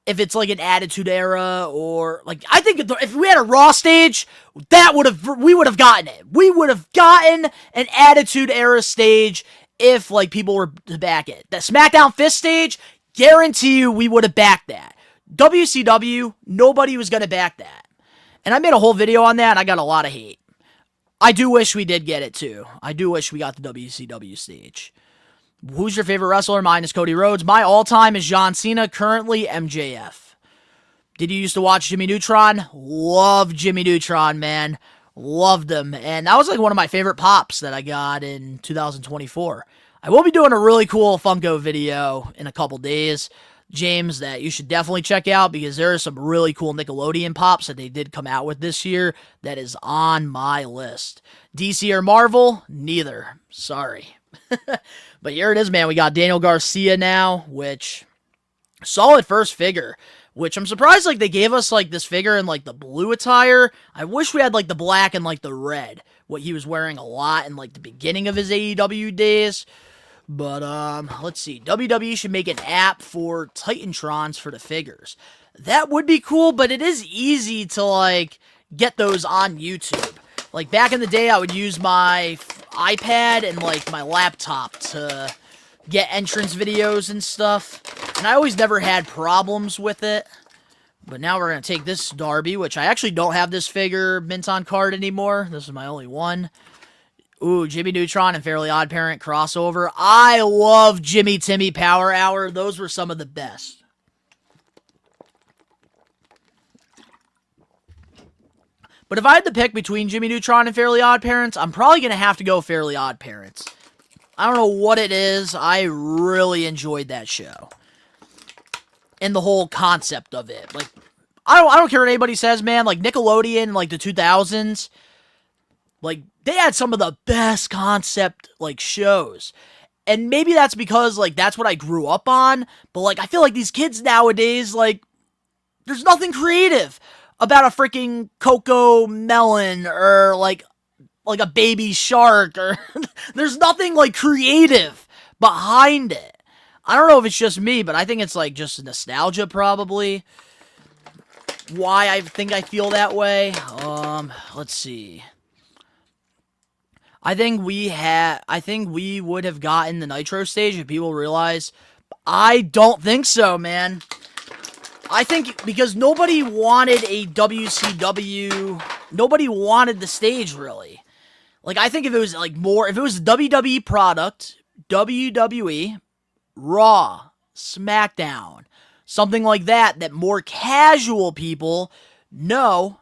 If it's, like, an Attitude Era or, like, I think if we had a Raw stage, we would have gotten it. We would have gotten an Attitude Era stage if, like, people were to back it. The SmackDown Fist stage, guarantee you we would have backed that. WCW, nobody was going to back that. And I made a whole video on that, and I got a lot of hate. I do wish we did get it, too. I do wish we got the WCW stage. Who's your favorite wrestler? Mine is Cody Rhodes. My all-time is John Cena, currently MJF. Did you used to watch Jimmy Neutron? Love Jimmy Neutron, man. Loved him. And that was like one of my favorite pops that I got in 2024. I will be doing a really cool Funko video in a couple days, James, that you should definitely check out because there are some really cool Nickelodeon pops that they did come out with this year that is on my list. DC or Marvel? Neither. Sorry. But here it is, man. We got Daniel Garcia now, which solid first figure, which I'm surprised like they gave us like this figure in like the blue attire. I wish we had like the black and like the red, what he was wearing a lot in like the beginning of his AEW days. But let's see. WWE should make an app for Titantrons for the figures. That would be cool, but it is easy to like get those on YouTube. Like back in the day, I would use my iPad and like my laptop to get entrance videos and stuff. And I always never had problems with it. But now we're going to take this Darby, which I actually don't have this figure mint on card anymore. This is my only one. Ooh, Jimmy Neutron and Fairly Odd Parent crossover. I love Jimmy Timmy Power Hour. Those were some of the best. But if I had to pick between Jimmy Neutron and Fairly Odd Parents, I'm probably going to have to go Fairly Odd Parents. I don't know what it is. I really enjoyed that show. And the whole concept of it. Like, I don't care what anybody says, man. Like, Nickelodeon, like, the 2000s, like, they had some of the best concept, like, shows. And maybe that's because, like, that's what I grew up on. But, like, I feel like these kids nowadays, like, there's nothing creative about a freaking Coco Melon or like a baby shark or there's nothing like creative behind it. I don't know if it's just me, but I think it's like just nostalgia probably. Why I think I feel that way. Let's see. I think we would have gotten the Nitro stage if people realize. I don't think so, man. I think because nobody wanted a WCW, nobody wanted the stage really. Like, I think if it was like more, if it was a WWE product, WWE, Raw, SmackDown, something like that, that more casual people know,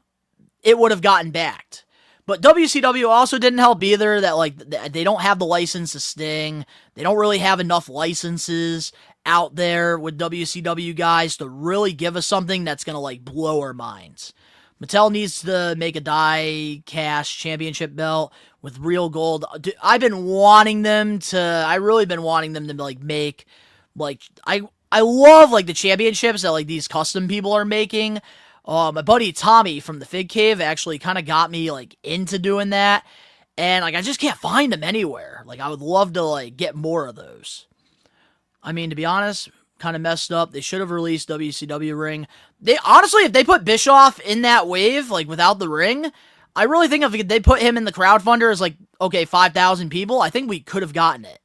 it would have gotten backed. But WCW also didn't help either, that like they don't have the license to Sting. They don't really have enough licenses out there with WCW guys to really give us something that's going to like blow our minds. Mattel needs to make a die-cast championship belt with real gold. I've been wanting them to, I really been wanting them to like make, like, I love like the championships that like these custom people are making. My buddy Tommy from the Fig Cave actually kind of got me like into doing that, and like I just can't find them anywhere. Like I would love to like get more of those. I mean, to be honest, kind of messed up. They should have released WCW ring. They honestly, if they put Bischoff in that wave, like without the ring, I really think if they put him in the crowdfunder as like, okay, 5,000 people, I think we could have gotten it.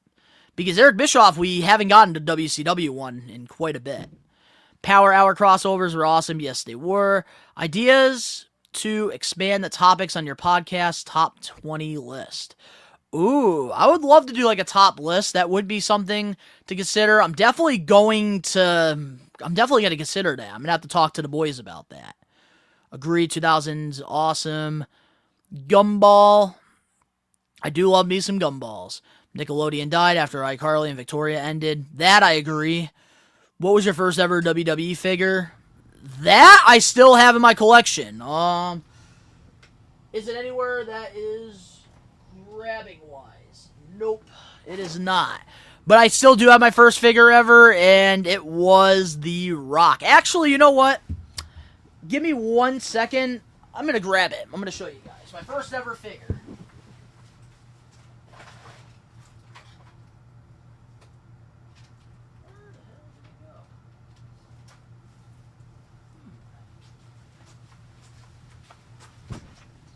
Because Eric Bischoff, we haven't gotten to WCW one in quite a bit. Power Hour crossovers were awesome. Yes, they were. Ideas to expand the topics on your podcast top 20 list. Ooh, I would love to do like a top list. That would be something to consider. I'm definitely going to consider that. I'm going to have to talk to the boys about that. Agree, 2000's awesome. Gumball. I do love me some gumballs. Nickelodeon died after iCarly and Victoria ended. That I agree. What was your first ever WWE figure? That I still have in my collection. Is it anywhere that is grabbing wise? Nope, it is not. But I still do have my first figure ever, and it was The Rock. Actually, you know what? Give me 1 second. I'm going to grab it. I'm going to show you guys. My first ever figure.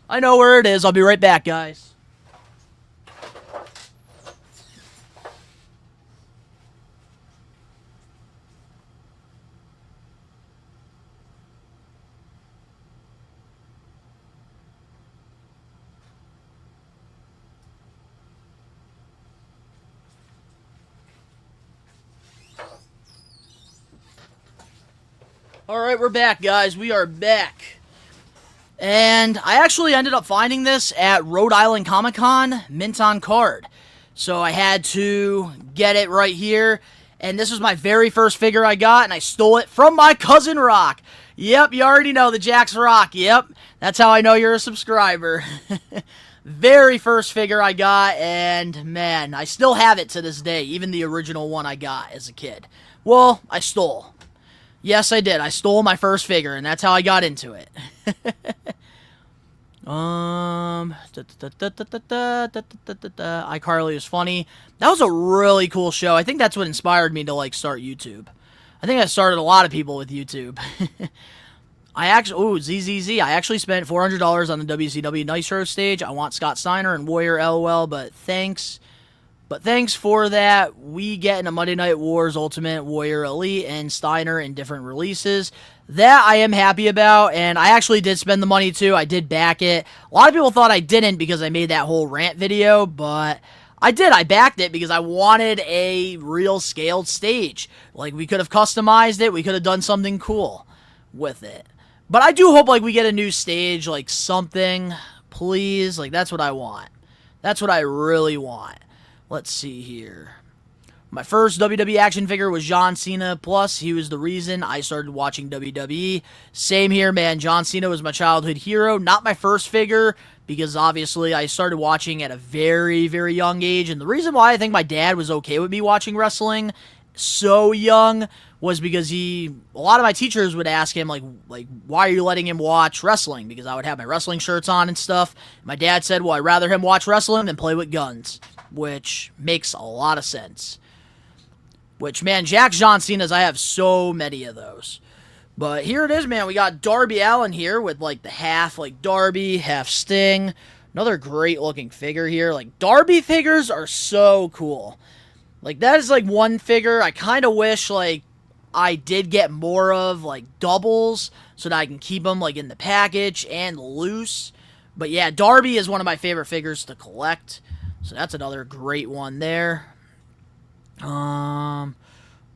I know where it is. I'll be right back, guys. Alright, we're back, guys. We are back. And I actually ended up finding this at Rhode Island Comic Con, mint on card. So I had to get it right here. And this was my very first figure I got, and I stole it from my cousin Rock. Yep, you already know the Jack's Rock. Yep, that's how I know you're a subscriber. Very first figure I got, and man, I still have it to this day, even the original one I got as a kid. Well, I stole. Yes, I did. I stole my first figure, and that's how I got into it. iCarly was funny. That was a really cool show. I think that's what inspired me to like start YouTube. I think I started a lot of people with YouTube. ZZZ. I actually spent $400 on the WCW Nitro stage. I want Scott Steiner and Warrior LOL, but thanks. But thanks for that. We get in a Monday Night Wars Ultimate Warrior Elite and Steiner in different releases. That I am happy about, and I actually did spend the money too. I did back it. A lot of people thought I didn't because I made that whole rant video, but I did. I backed it because I wanted a real scaled stage. Like, we could have customized it. We could have done something cool with it. But I do hope, like, we get a new stage, like, something, please. Like, that's what I want. That's what I really want. Let's see here. My first WWE action figure was John Cena, plus he was the reason I started watching WWE. Same here, man. John Cena was my childhood hero. Not my first figure, because obviously I started watching at a very, very young age. And the reason why I think my dad was okay with me watching wrestling so young was because a lot of my teachers would ask him, like, why are you letting him watch wrestling? Because I would have my wrestling shirts on and stuff. My dad said, well, I'd rather him watch wrestling than play with guns, which makes a lot of sense. Which, man, John Cena's, I have so many of those. But here it is, man. We got Darby Allin here with, like, the half, like, Darby, half Sting. Another great-looking figure here. Like, Darby figures are so cool. Like, that is, like, one figure I kind of wish, like, I did get more of, like, doubles so that I can keep them, like, in the package and loose. But yeah, Darby is one of my favorite figures to collect. So that's another great one there.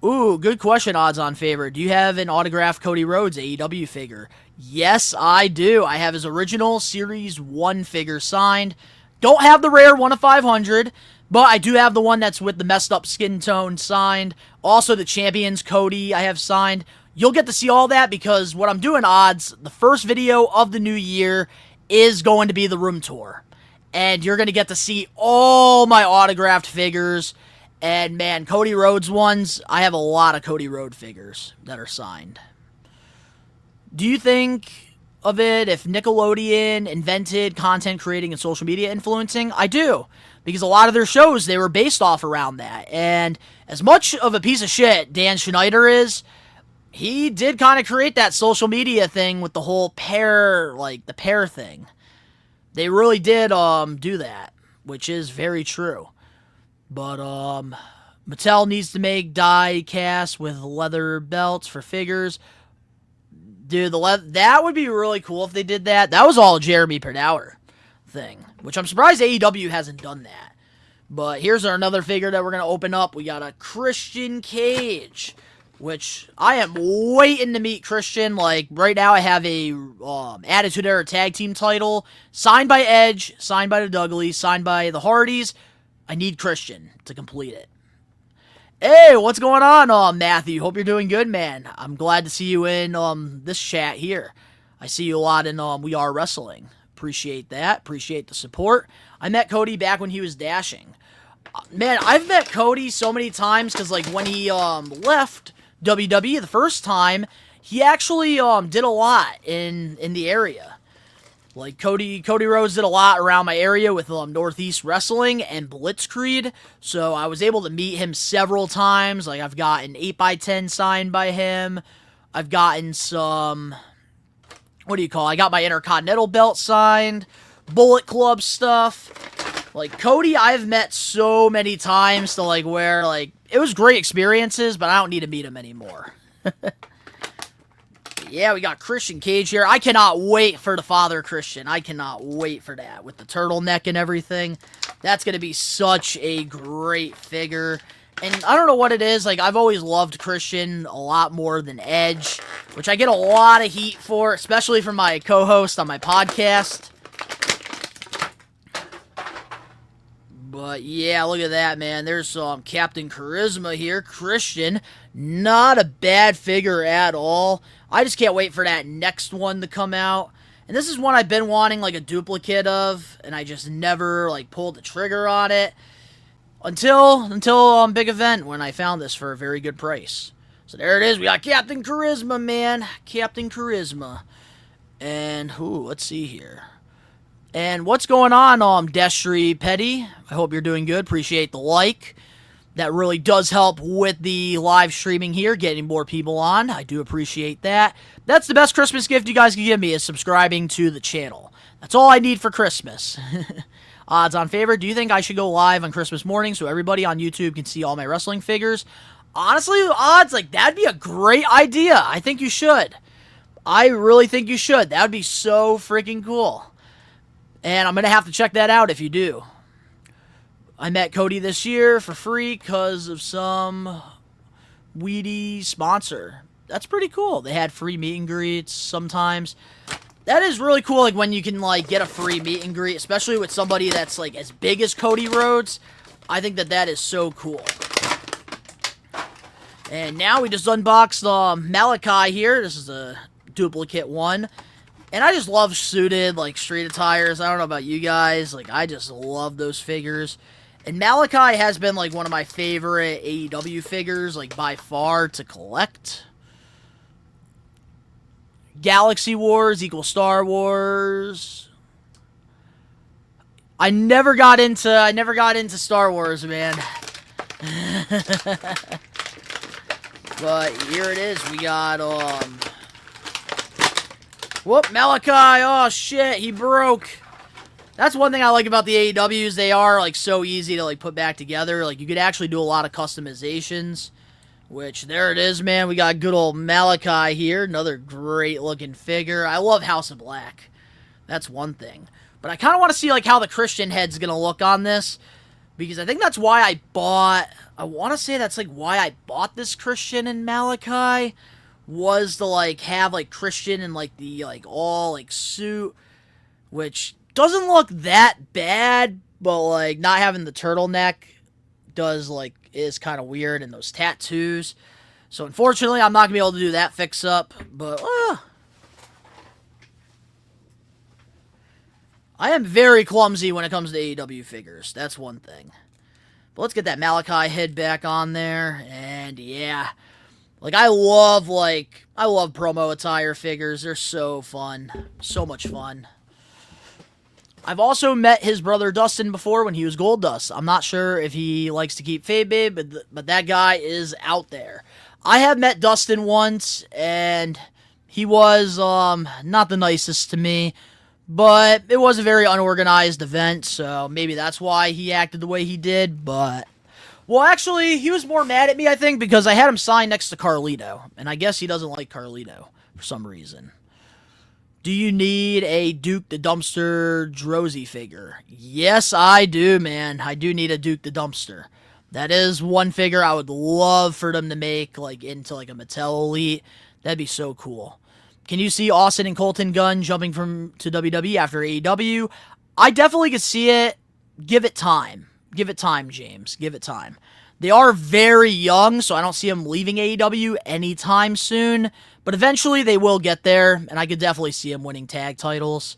Ooh, good question, Odds On Favor. Do you have an autographed Cody Rhodes AEW figure? Yes, I do. I have his original Series 1 figure signed. Don't have the rare 1 of 500, but I do have the one that's with the messed up skin tone signed. Also, the Champions Cody I have signed. You'll get to see all that because what I'm doing, Odds, the first video of the new year is going to be the room tour. And you're going to get to see all my autographed figures. And man, Cody Rhodes ones, I have a lot of Cody Rhodes figures that are signed. Do you think of it if Nickelodeon invented content creating and social media influencing? I do. Because a lot of their shows, they were based off around that. And as much of a piece of shit Dan Schneider is, he did kind of create that social media thing with the whole pair, like the pair thing. They really did do that, which is very true. But Mattel needs to make die casts with leather belts for figures. Dude, that would be really cool if they did that. That was all a Jeremy Perdauer thing, which I'm surprised AEW hasn't done that. But here's another figure that we're going to open up. We got a Christian Cage, which I am waiting to meet Christian. Like, right now I have a Attitude Era Tag Team title, signed by Edge, signed by the Dudleys, signed by the Hardys. I need Christian to complete it. Hey, what's going on, Matthew? Hope you're doing good, man. I'm glad to see you in this chat here. I see you a lot in We Are Wrestling. Appreciate that. Appreciate the support. I met Cody back when he was dashing. Man, I've met Cody so many times because, like, when he left WWE the first time, he actually did a lot in the area. Like, Cody Rhodes did a lot around my area with Northeast Wrestling and Blitzkrieg, so I was able to meet him several times. Like, I've gotten 8x10 signed by him. I've gotten some, I got my Intercontinental belt signed, Bullet Club stuff. Like, Cody, I've met so many times to, like, where, like, it was great experiences, but I don't need to meet him anymore. Yeah, we got Christian Cage here. I cannot wait for the Father Christian. I cannot wait for that with the turtleneck and everything. That's going to be such a great figure. And I don't know what it is. Like, I've always loved Christian a lot more than Edge, which I get a lot of heat for, especially from my co-host on my podcast. But yeah, look at that, man. There's some Captain Charisma here. Christian, not a bad figure at all. I just can't wait for that next one to come out. And this is one I've been wanting, like, a duplicate of, and I just never, like, pulled the trigger on it until big event when I found this for a very good price. So there it is. We got Captain Charisma, man. Captain Charisma. And, let's see here. And what's going on, Destry Petty? I hope you're doing good. Appreciate the like. That really does help with the live streaming here, getting more people on. I do appreciate that. That's the best Christmas gift you guys can give me is subscribing to the channel. That's all I need for Christmas. Odds On Favor, do you think I should go live on Christmas morning so everybody on YouTube can see all my wrestling figures? Honestly, Odds, like, that'd be a great idea. I think you should. I really think you should. That would be so freaking cool. And I'm going to have to check that out if you do. I met Cody this year for free because of some weedy sponsor. That's pretty cool. They had free meet and greets sometimes. That is really cool, like, when you can, like, get a free meet and greet, especially with somebody that's, like, as big as Cody Rhodes. I think that is so cool. And now we just unboxed Malachi here. This is a duplicate one. And I just love suited, like, street attires. I don't know about you guys. Like, I just love those figures. And Malachi has been, like, one of my favorite AEW figures, like, by far to collect. Galaxy Wars equals Star Wars. I never got into Star Wars, man. But here it is. We got, whoop, Malachi. Oh, shit. He broke. That's one thing I like about the AEWs. They are, like, so easy to, like, put back together. Like, you could actually do a lot of customizations Which, there it is, man. We got good old Malachi here. Another great looking figure. I love House of Black. That's one thing. But I kind of want to see, like, how the Christian head's going to look on this. Because I think that's why I bought... I want to say that's, like, why I bought this Christian in Malachi. Was to, like, have, like, Christian in, like, the, like, all, like, suit. Which doesn't look that bad. But, like, not having the turtleneck does, like, is kind of weird. And those tattoos. So, unfortunately, I'm not going to be able to do that fix-up. But, I am very clumsy when it comes to AEW figures. That's one thing. But let's get that Malachi head back on there. And yeah. Like, I love promo attire figures. They're so fun. So much fun. I've also met his brother Dustin before when he was Goldust. I'm not sure if he likes to keep Faybabe, but that guy is out there. I have met Dustin once, and he was not the nicest to me. But it was a very unorganized event, so maybe that's why he acted the way he did, but... Well, actually, he was more mad at me, I think, because I had him sign next to Carlito, and I guess he doesn't like Carlito for some reason. Do you need a Duke the Dumpster Drozy figure? Yes, I do, man. I do need a Duke the Dumpster. That is one figure I would love for them to make, like, into, like, a Mattel Elite. That'd be so cool. Can you see Austin and Colton Gunn jumping to WWE after AEW? I definitely could see it. Give it time. Give it time, James. Give it time. They are very young, so I don't see them leaving AEW anytime soon. But eventually they will get there, and I could definitely see them winning tag titles.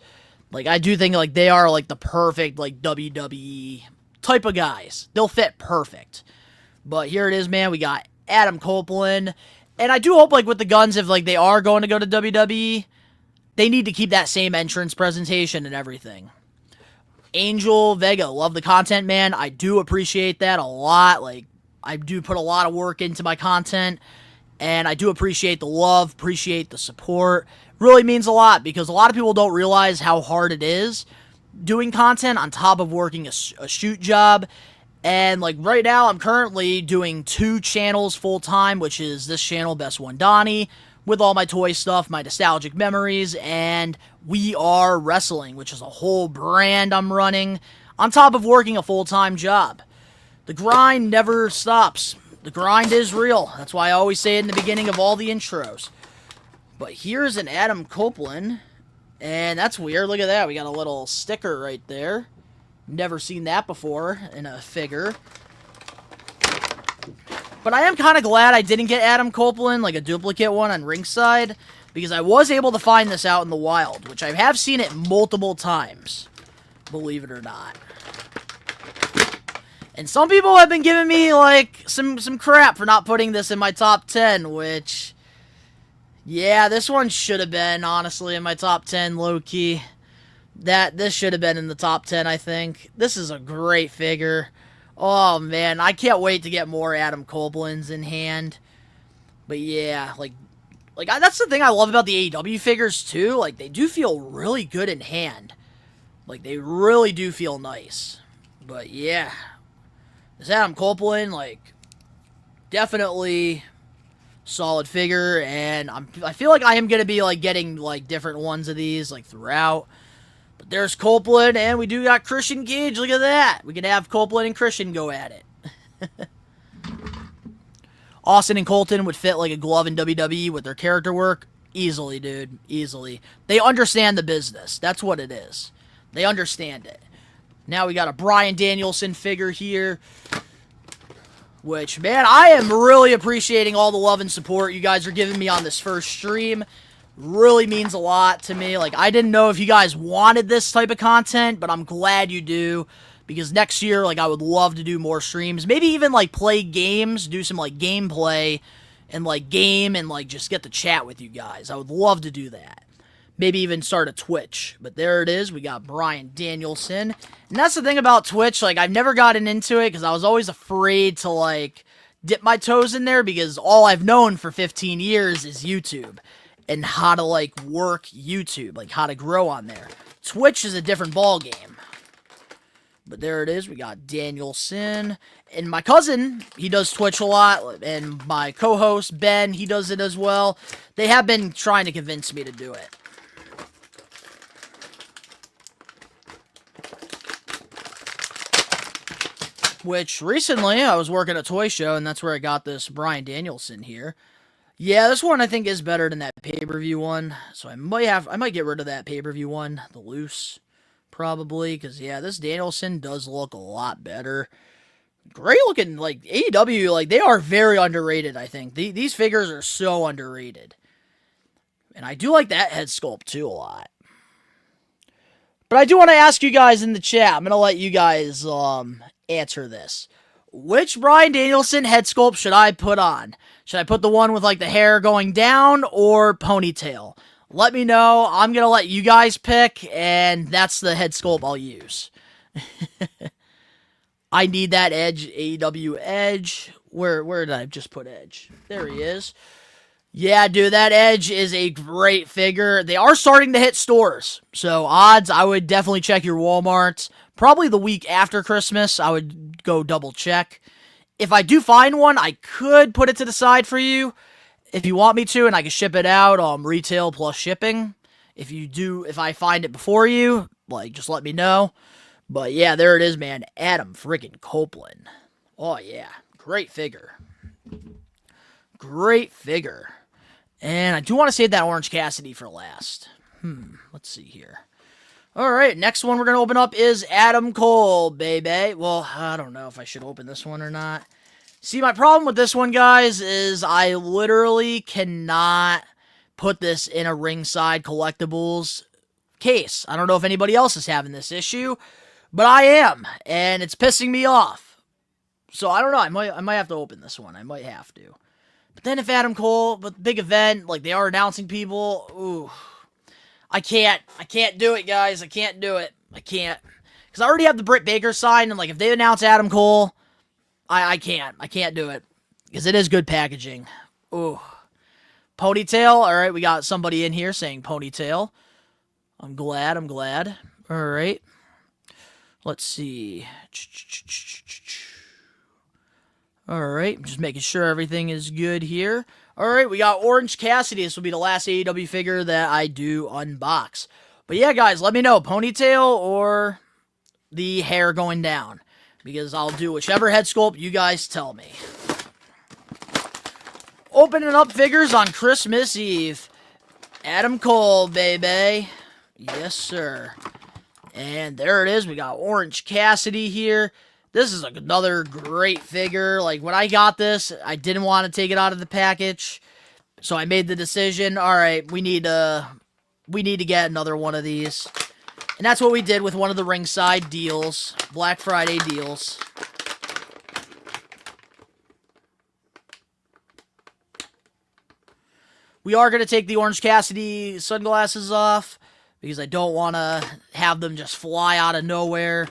Like, I do think, like, they are, like, the perfect, like, WWE type of guys. They'll fit perfect. But here it is, man. We got Adam Copeland. And I do hope, like, with the Guns, if, like, they are going to go to WWE, they need to keep that same entrance presentation and everything. Angel Vega, love the content, man. I do appreciate that a lot. Like, I do put a lot of work into my content, and I do appreciate the love, appreciate the support. Really means a lot, because a lot of people don't realize how hard it is doing content on top of working a shoot job. And, like, right now, I'm currently doing 2 channels full-time, which is this channel, Best One Donnie, with all my toy stuff, my nostalgic memories, and We Are Wrestling, which is a whole brand I'm running, on top of working a full-time job. The grind never stops. The grind is real. That's why I always say it in the beginning of all the intros. But here's an Adam Copeland, and that's weird. Look at that. We got a little sticker right there. Never seen that before in a figure. But I am kind of glad I didn't get Adam Copeland, like a duplicate one on Ringside, because I was able to find this out in the wild, which I have seen it multiple times, believe it or not. And some people have been giving me, like, some crap for not putting this in my top 10, which, yeah, this one should have been, honestly, in my top 10, low-key. This should have been in the top 10, I think. This is a great figure. Oh, man, I can't wait to get more Adam Copelands in hand. But, yeah, that's the thing I love about the AEW figures, too. Like, they do feel really good in hand. Like, they really do feel nice. But, yeah. This Adam Copeland, like, definitely solid figure. And I feel like I am going to be, like, getting, like, different ones of these, like, throughout. But there's Copeland, and we do got Christian Cage. Look at that. We can have Copeland and Christian go at it. Austin and Colton would fit like a glove in WWE with their character work. Easily, dude. Easily. They understand the business. That's what it is. They understand it. Now we got a Bryan Danielson figure here. Which, man, I am really appreciating all the love and support you guys are giving me on this first stream. Really means a lot to me. Like, I didn't know if you guys wanted this type of content, but I'm glad you do. Because next year, like, I would love to do more streams. Maybe even, like, play games, do some, like, gameplay, and, like, game, and, like, just get to chat with you guys. I would love to do that. Maybe even start a Twitch. But there it is. We got Bryan Danielson. And that's the thing about Twitch. Like, I've never gotten into it because I was always afraid to, like, dip my toes in there because all I've known for 15 years is YouTube. And how to, like, work YouTube. Like, how to grow on there. Twitch is a different ballgame. But there it is. We got Danielson. And my cousin, he does Twitch a lot. And my co-host, Ben, he does it as well. They have been trying to convince me to do it. Which, recently, I was working at a toy show, and that's where I got this Bryan Danielson here. Yeah, this one I think is better than that pay-per-view one. So I might get rid of that pay-per-view one, the loose, probably. Because, yeah, this Danielson does look a lot better. Great looking, like, AEW, like, they are very underrated, I think. These figures are so underrated. And I do like that head sculpt, too, a lot. But I do want to ask you guys in the chat. I'm going to let you guys, answer this. Which Bryan Danielson head sculpt should I put on? Should I put the one with like the hair going down or ponytail? Let me know. I'm going to let you guys pick, and that's the head sculpt I'll use. I need that Edge, AEW Edge. Where did I just put Edge? There he is. Yeah, dude, that Edge is a great figure. They are starting to hit stores. So odds, I would definitely check your Walmarts. Probably the week after Christmas, I would go double check. If I do find one, I could put it to the side for you if you want me to, and I can ship it out retail plus shipping. If I find it before you, like, just let me know. But yeah, there it is, man. Adam freaking Copeland. Oh yeah, great figure. Great figure. And I do want to save that Orange Cassidy for last. Let's see here. Alright, next one we're going to open up is Adam Cole, baby. Well, I don't know if I should open this one or not. See, my problem with this one, guys, is I literally cannot put this in a ringside collectibles case. I don't know if anybody else is having this issue, but I am, and it's pissing me off. So I don't know, I might have to open this one. I might have to. But then if Adam Cole, with big event, like they are announcing people, ooh. I can't do it, guys. I can't do it. I can't. Because I already have the Britt Baker sign, and like if they announce Adam Cole, I can't. I can't do it. Because it is good packaging. Ooh. Ponytail. Alright, we got somebody in here saying ponytail. I'm glad. Alright. Let's see. Alright, I'm just making sure everything is good here. Alright, we got Orange Cassidy. This will be the last AEW figure that I do unbox. But yeah, guys, let me know. Ponytail or the hair going down. Because I'll do whichever head sculpt you guys tell me. Opening up figures on Christmas Eve. Adam Cole, baby. Yes, sir. And there it is. We got Orange Cassidy here. This is another great figure. Like, when I got this, I didn't want to take it out of the package. So I made the decision, alright, we need to get another one of these. And that's what we did with one of the ringside deals. Black Friday deals. We are going to take the Orange Cassidy sunglasses off. Because I don't want to have them just fly out of nowhere.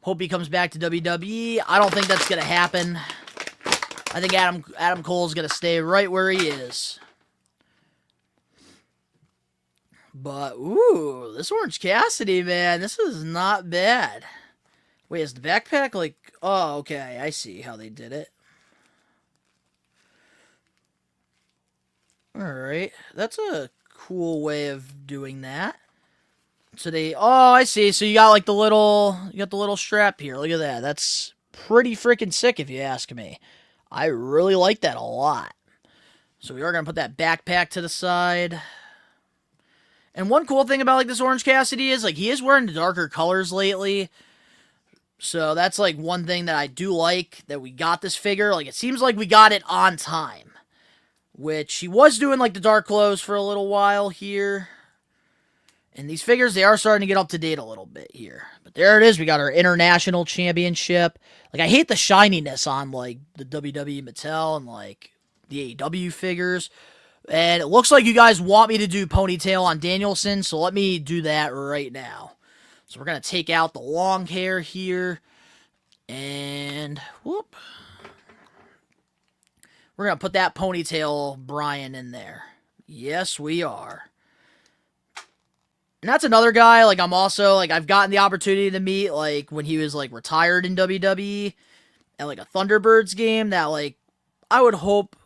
Hope he comes back to WWE. I don't think that's going to happen. I think Adam Cole's going to stay right where he is. But, ooh, this Orange Cassidy, man, this is not bad. Wait, is the backpack like... Oh, okay, I see how they did it. Alright, that's a cool way of doing that. So they, oh, I see. So you got like you got the little strap here. Look at that. That's pretty freaking sick if you ask me. I really like that a lot. So we are going to put that backpack to the side. And one cool thing about like this Orange Cassidy is like he is wearing the darker colors lately. So that's like one thing that I do like that we got this figure. Like it seems like we got it on time. Which he was doing like the dark clothes for a little while here. And these figures, they are starting to get up to date a little bit here. But there it is. We got our International Championship. Like, I hate the shininess on, like, the WWE Mattel and, like, the AEW figures. And it looks like you guys want me to do ponytail on Danielson, so let me do that right now. So we're going to take out the long hair here. And, whoop. We're going to put that ponytail Bryan in there. Yes, we are. And that's another guy, like, I'm also, like, I've gotten the opportunity to meet, like, when he was, like, retired in WWE at, like, a Thunderbirds game that, like, I would hope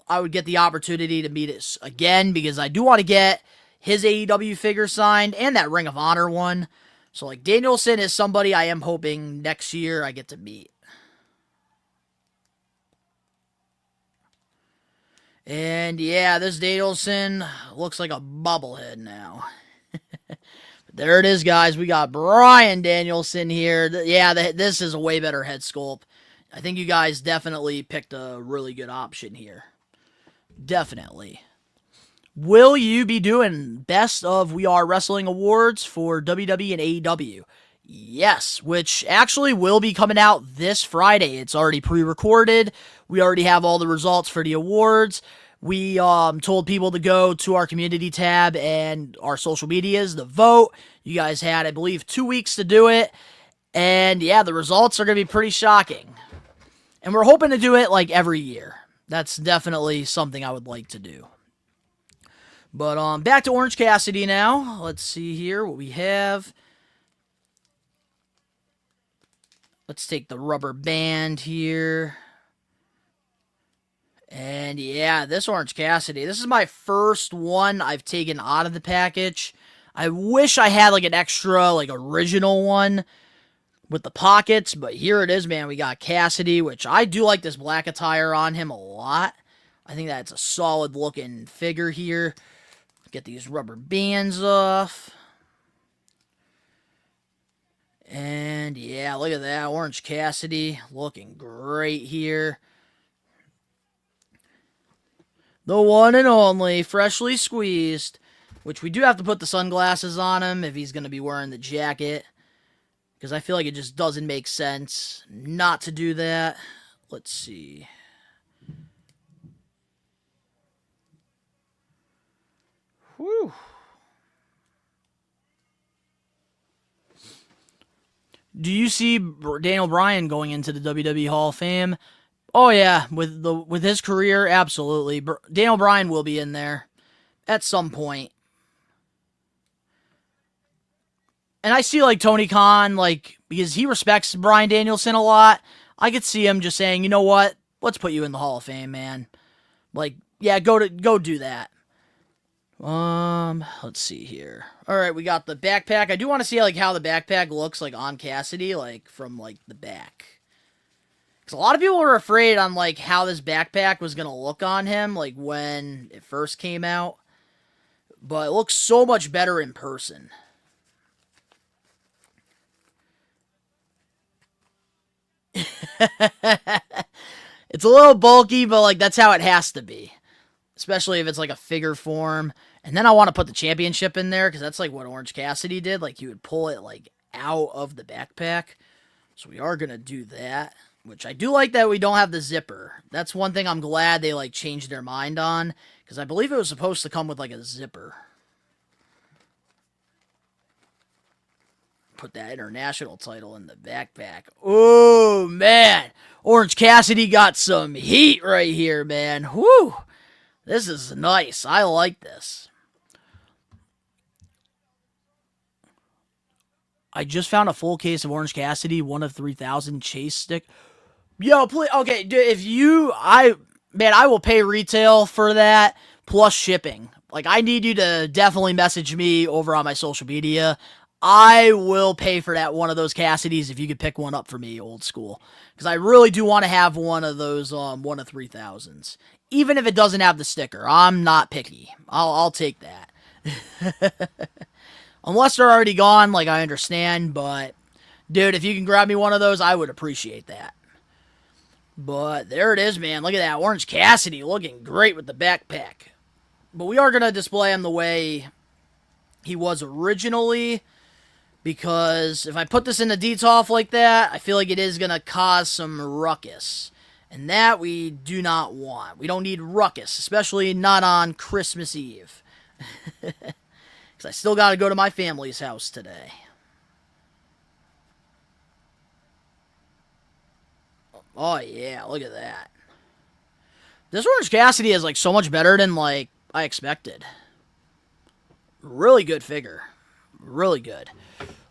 I would get the opportunity to meet it again, because I do want to get his AEW figure signed and that Ring of Honor one. So, like, Danielson is somebody I am hoping next year I get to meet. And, yeah, this Danielson looks like a bobblehead now. There it is, guys. We got Bryan Danielson here. Yeah, this is a way better head sculpt. I think you guys definitely picked a really good option here. Definitely. Will you be doing Best of We Are Wrestling Awards for WWE and AEW? Yes, which actually will be coming out this Friday. It's already pre-recorded. We already have all the results for the awards. We told people to go to our community tab and our social medias to vote. You guys had, I believe, 2 weeks to do it. And yeah, the results are going to be pretty shocking. And we're hoping to do it like every year. That's definitely something I would like to do. But back to Orange Cassidy now. Let's see here what we have. Let's take the rubber band here. And yeah, this Orange Cassidy, this is my first one I've taken out of the package. I wish I had like an extra, like original one with the pockets, but here it is, man. We got Cassidy, which I do like this black attire on him a lot. I think that's a solid looking figure here. Get these rubber bands off. And yeah, look at that. Orange Cassidy looking great here. The one and only, freshly squeezed. Which we do have to put the sunglasses on him if he's going to be wearing the jacket. Because I feel like it just doesn't make sense not to do that. Let's see. Whew. Do you see Daniel Bryan going into the WWE Hall of Fame? Oh yeah, with his career, absolutely. Daniel Bryan will be in there at some point. And I see like Tony Khan, like, because he respects Bryan Danielson a lot, I could see him just saying, you know what? Let's put you in the Hall of Fame, man. Like, yeah, go do that. Let's see here. All right, we got the backpack. I do want to see like how the backpack looks like on Cassidy, like from like the back. Because a lot of people were afraid on like how this backpack was gonna look on him, like when it first came out. But it looks so much better in person. It's a little bulky, but like that's how it has to be. Especially if it's like a figure form. And then I want to put the championship in there because that's like what Orange Cassidy did. Like he would pull it like out of the backpack. So we are going to do that. Which I do like that we don't have the zipper. That's one thing I'm glad they like changed their mind on. Because I believe it was supposed to come with like a zipper. Put that international title in the backpack. Oh, man. Orange Cassidy got some heat right here, man. Whew. This is nice. I like this. I just found a full case of Orange Cassidy, 1 of 3,000 chase stick. Yo, please. Okay, dude, if you... I will pay retail for that, plus shipping. Like, I need you to definitely message me over on my social media. I will pay for that one of those Cassidys if you could pick one up for me, old school. Because I really do want to have one of those 1 of 3,000s. Even if it doesn't have the sticker. I'm not picky. I'll take that. Unless they're already gone, like I understand. But, dude, if you can grab me one of those, I would appreciate that. But there it is, man. Look at that. Orange Cassidy looking great with the backpack. But we are going to display him the way he was originally. Because if I put this in the Detolf like that, I feel like it is going to cause some ruckus. And that we do not want. We don't need ruckus, especially not on Christmas Eve. Because I still got to go to my family's house today. Oh, yeah, look at that. This Orange Cassidy is, like, so much better than, like, I expected. Really good figure. Really good.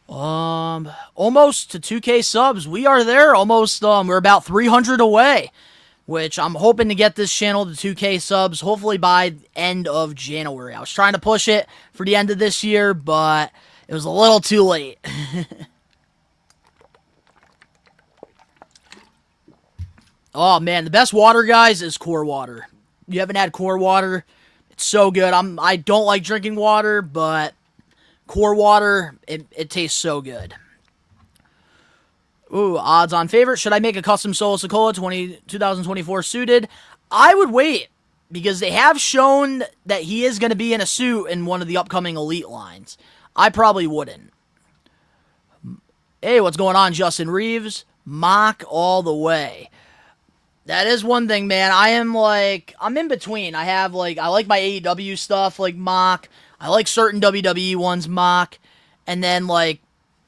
Almost to 2K subs. We are there. Almost, we're about 300 away, which I'm hoping to get this channel to 2K subs, hopefully by the end of January. I was trying to push it for the end of this year, but it was a little too late. Oh, man, the best water, guys, is core water. You haven't had core water? It's so good. I don't like drinking water, but core water, it tastes so good. Ooh, odds on favorite. Should I make a custom Solo Sokola 2024 suited? I would wait, because they have shown that he is going to be in a suit in one of the upcoming Elite lines. I probably wouldn't. Hey, what's going on, Justin Reeves? Mock all the way. That is one thing, man. I'm in between. I like my AEW stuff, like mock. I like certain WWE ones mock. And then,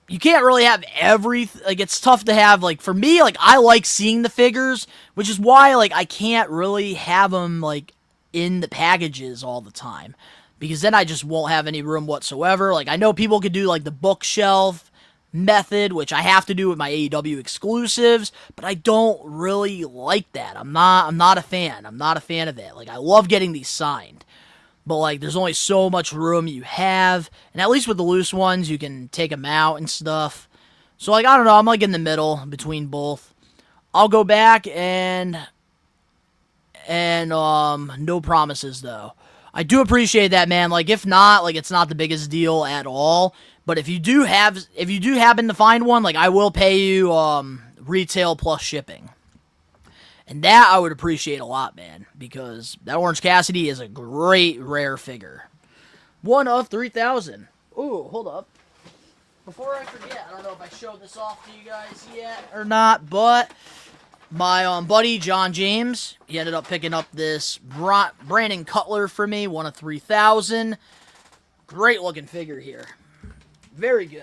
you can't really have it's tough to have, for me, I like seeing the figures, which is why, I can't really have them, in the packages all the time. Because then I just won't have any room whatsoever. I know people could do, the bookshelf method, which I have to do with my AEW exclusives, but I don't really like that. I'm not a fan. I'm not a fan of it. I love getting these signed, but there's only so much room you have, and at least with the loose ones, you can take them out and stuff. So I don't know. I'm in the middle between both. I'll go back and no promises though. I do appreciate that, man. If not, it's not the biggest deal at all. But if you do happen to find one, I will pay you retail plus shipping. And that I would appreciate a lot, man, because that Orange Cassidy is a great rare figure. 1 of 3,000. Ooh, hold up. Before I forget, I don't know if I showed this off to you guys yet or not, but my buddy John James, he ended up picking up this Brandon Cutler for me, 1 of 3,000. Great looking figure here. Very good.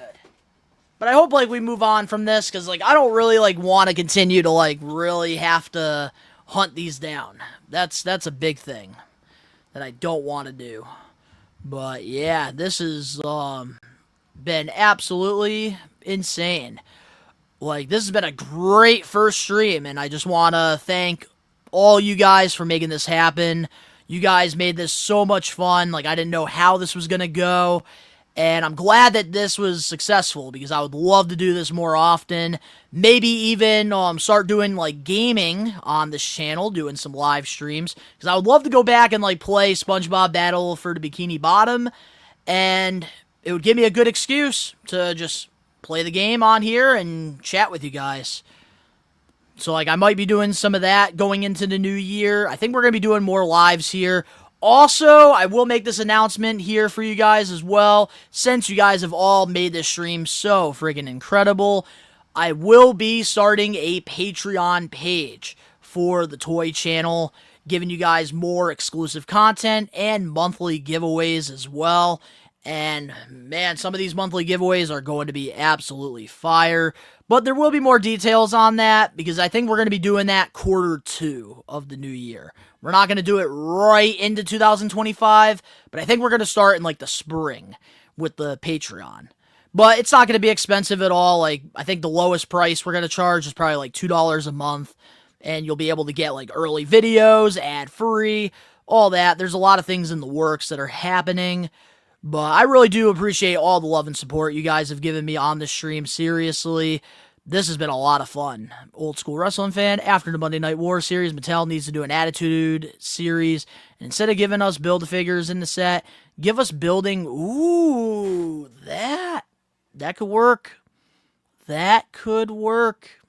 But I hope, we move on from this, because, I don't really, want to continue to, really have to hunt these down. That's a big thing that I don't want to do. But, yeah, this has, been absolutely insane. This has been a great first stream, and I just want to thank all you guys for making this happen. You guys made this so much fun. I didn't know how this was going to go. And I'm glad that this was successful, because I would love to do this more often. Maybe even start doing gaming on this channel, doing some live streams. Because I would love to go back and play SpongeBob Battle for the Bikini Bottom. And it would give me a good excuse to just play the game on here and chat with you guys. So I might be doing some of that going into the new year. I think we're going to be doing more lives here. Also, I will make this announcement here for you guys as well. Since you guys have all made this stream so friggin' incredible, I will be starting a Patreon page for the toy channel, giving you guys more exclusive content and monthly giveaways as well. And, man, some of these monthly giveaways are going to be absolutely fire. But there will be more details on that, because I think we're going to be doing that Q2 of the new year. We're not going to do it right into 2025, but I think we're going to start in, the spring with the Patreon. But it's not going to be expensive at all. I think the lowest price we're going to charge is probably, $2 a month. And you'll be able to get, early videos, ad-free, all that. There's a lot of things in the works that are happening. But I really do appreciate all the love and support you guys have given me on this stream. Seriously, this has been a lot of fun. Old school wrestling fan, after the Monday Night War series, Mattel needs to do an Attitude series. And instead of giving us Build-A-Figures in the set, give us building. Ooh, that could work. That could work.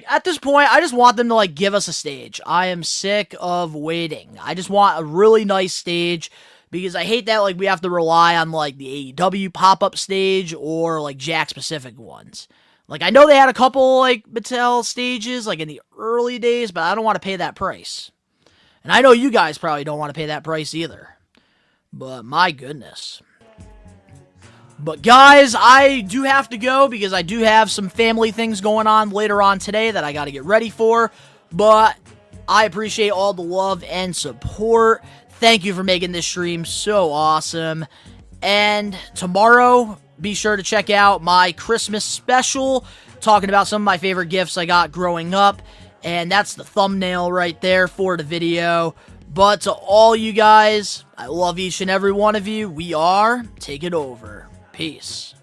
At this point, I just want them to, give us a stage. I am sick of waiting. I just want a really nice stage. Because I hate that, we have to rely on, the AEW pop-up stage or, Jack-specific ones. I know they had a couple, Mattel stages, in the early days, but I don't want to pay that price. And I know you guys probably don't want to pay that price either. But, my goodness. But, guys, I do have to go, because I do have some family things going on later on today that I got to get ready for. But I appreciate all the love and support. Thank you for making this stream so awesome. And tomorrow, be sure to check out my Christmas special, talking about some of my favorite gifts I got growing up. And that's the thumbnail right there for the video. But to all you guys, I love each and every one of you. We are taking over. Peace.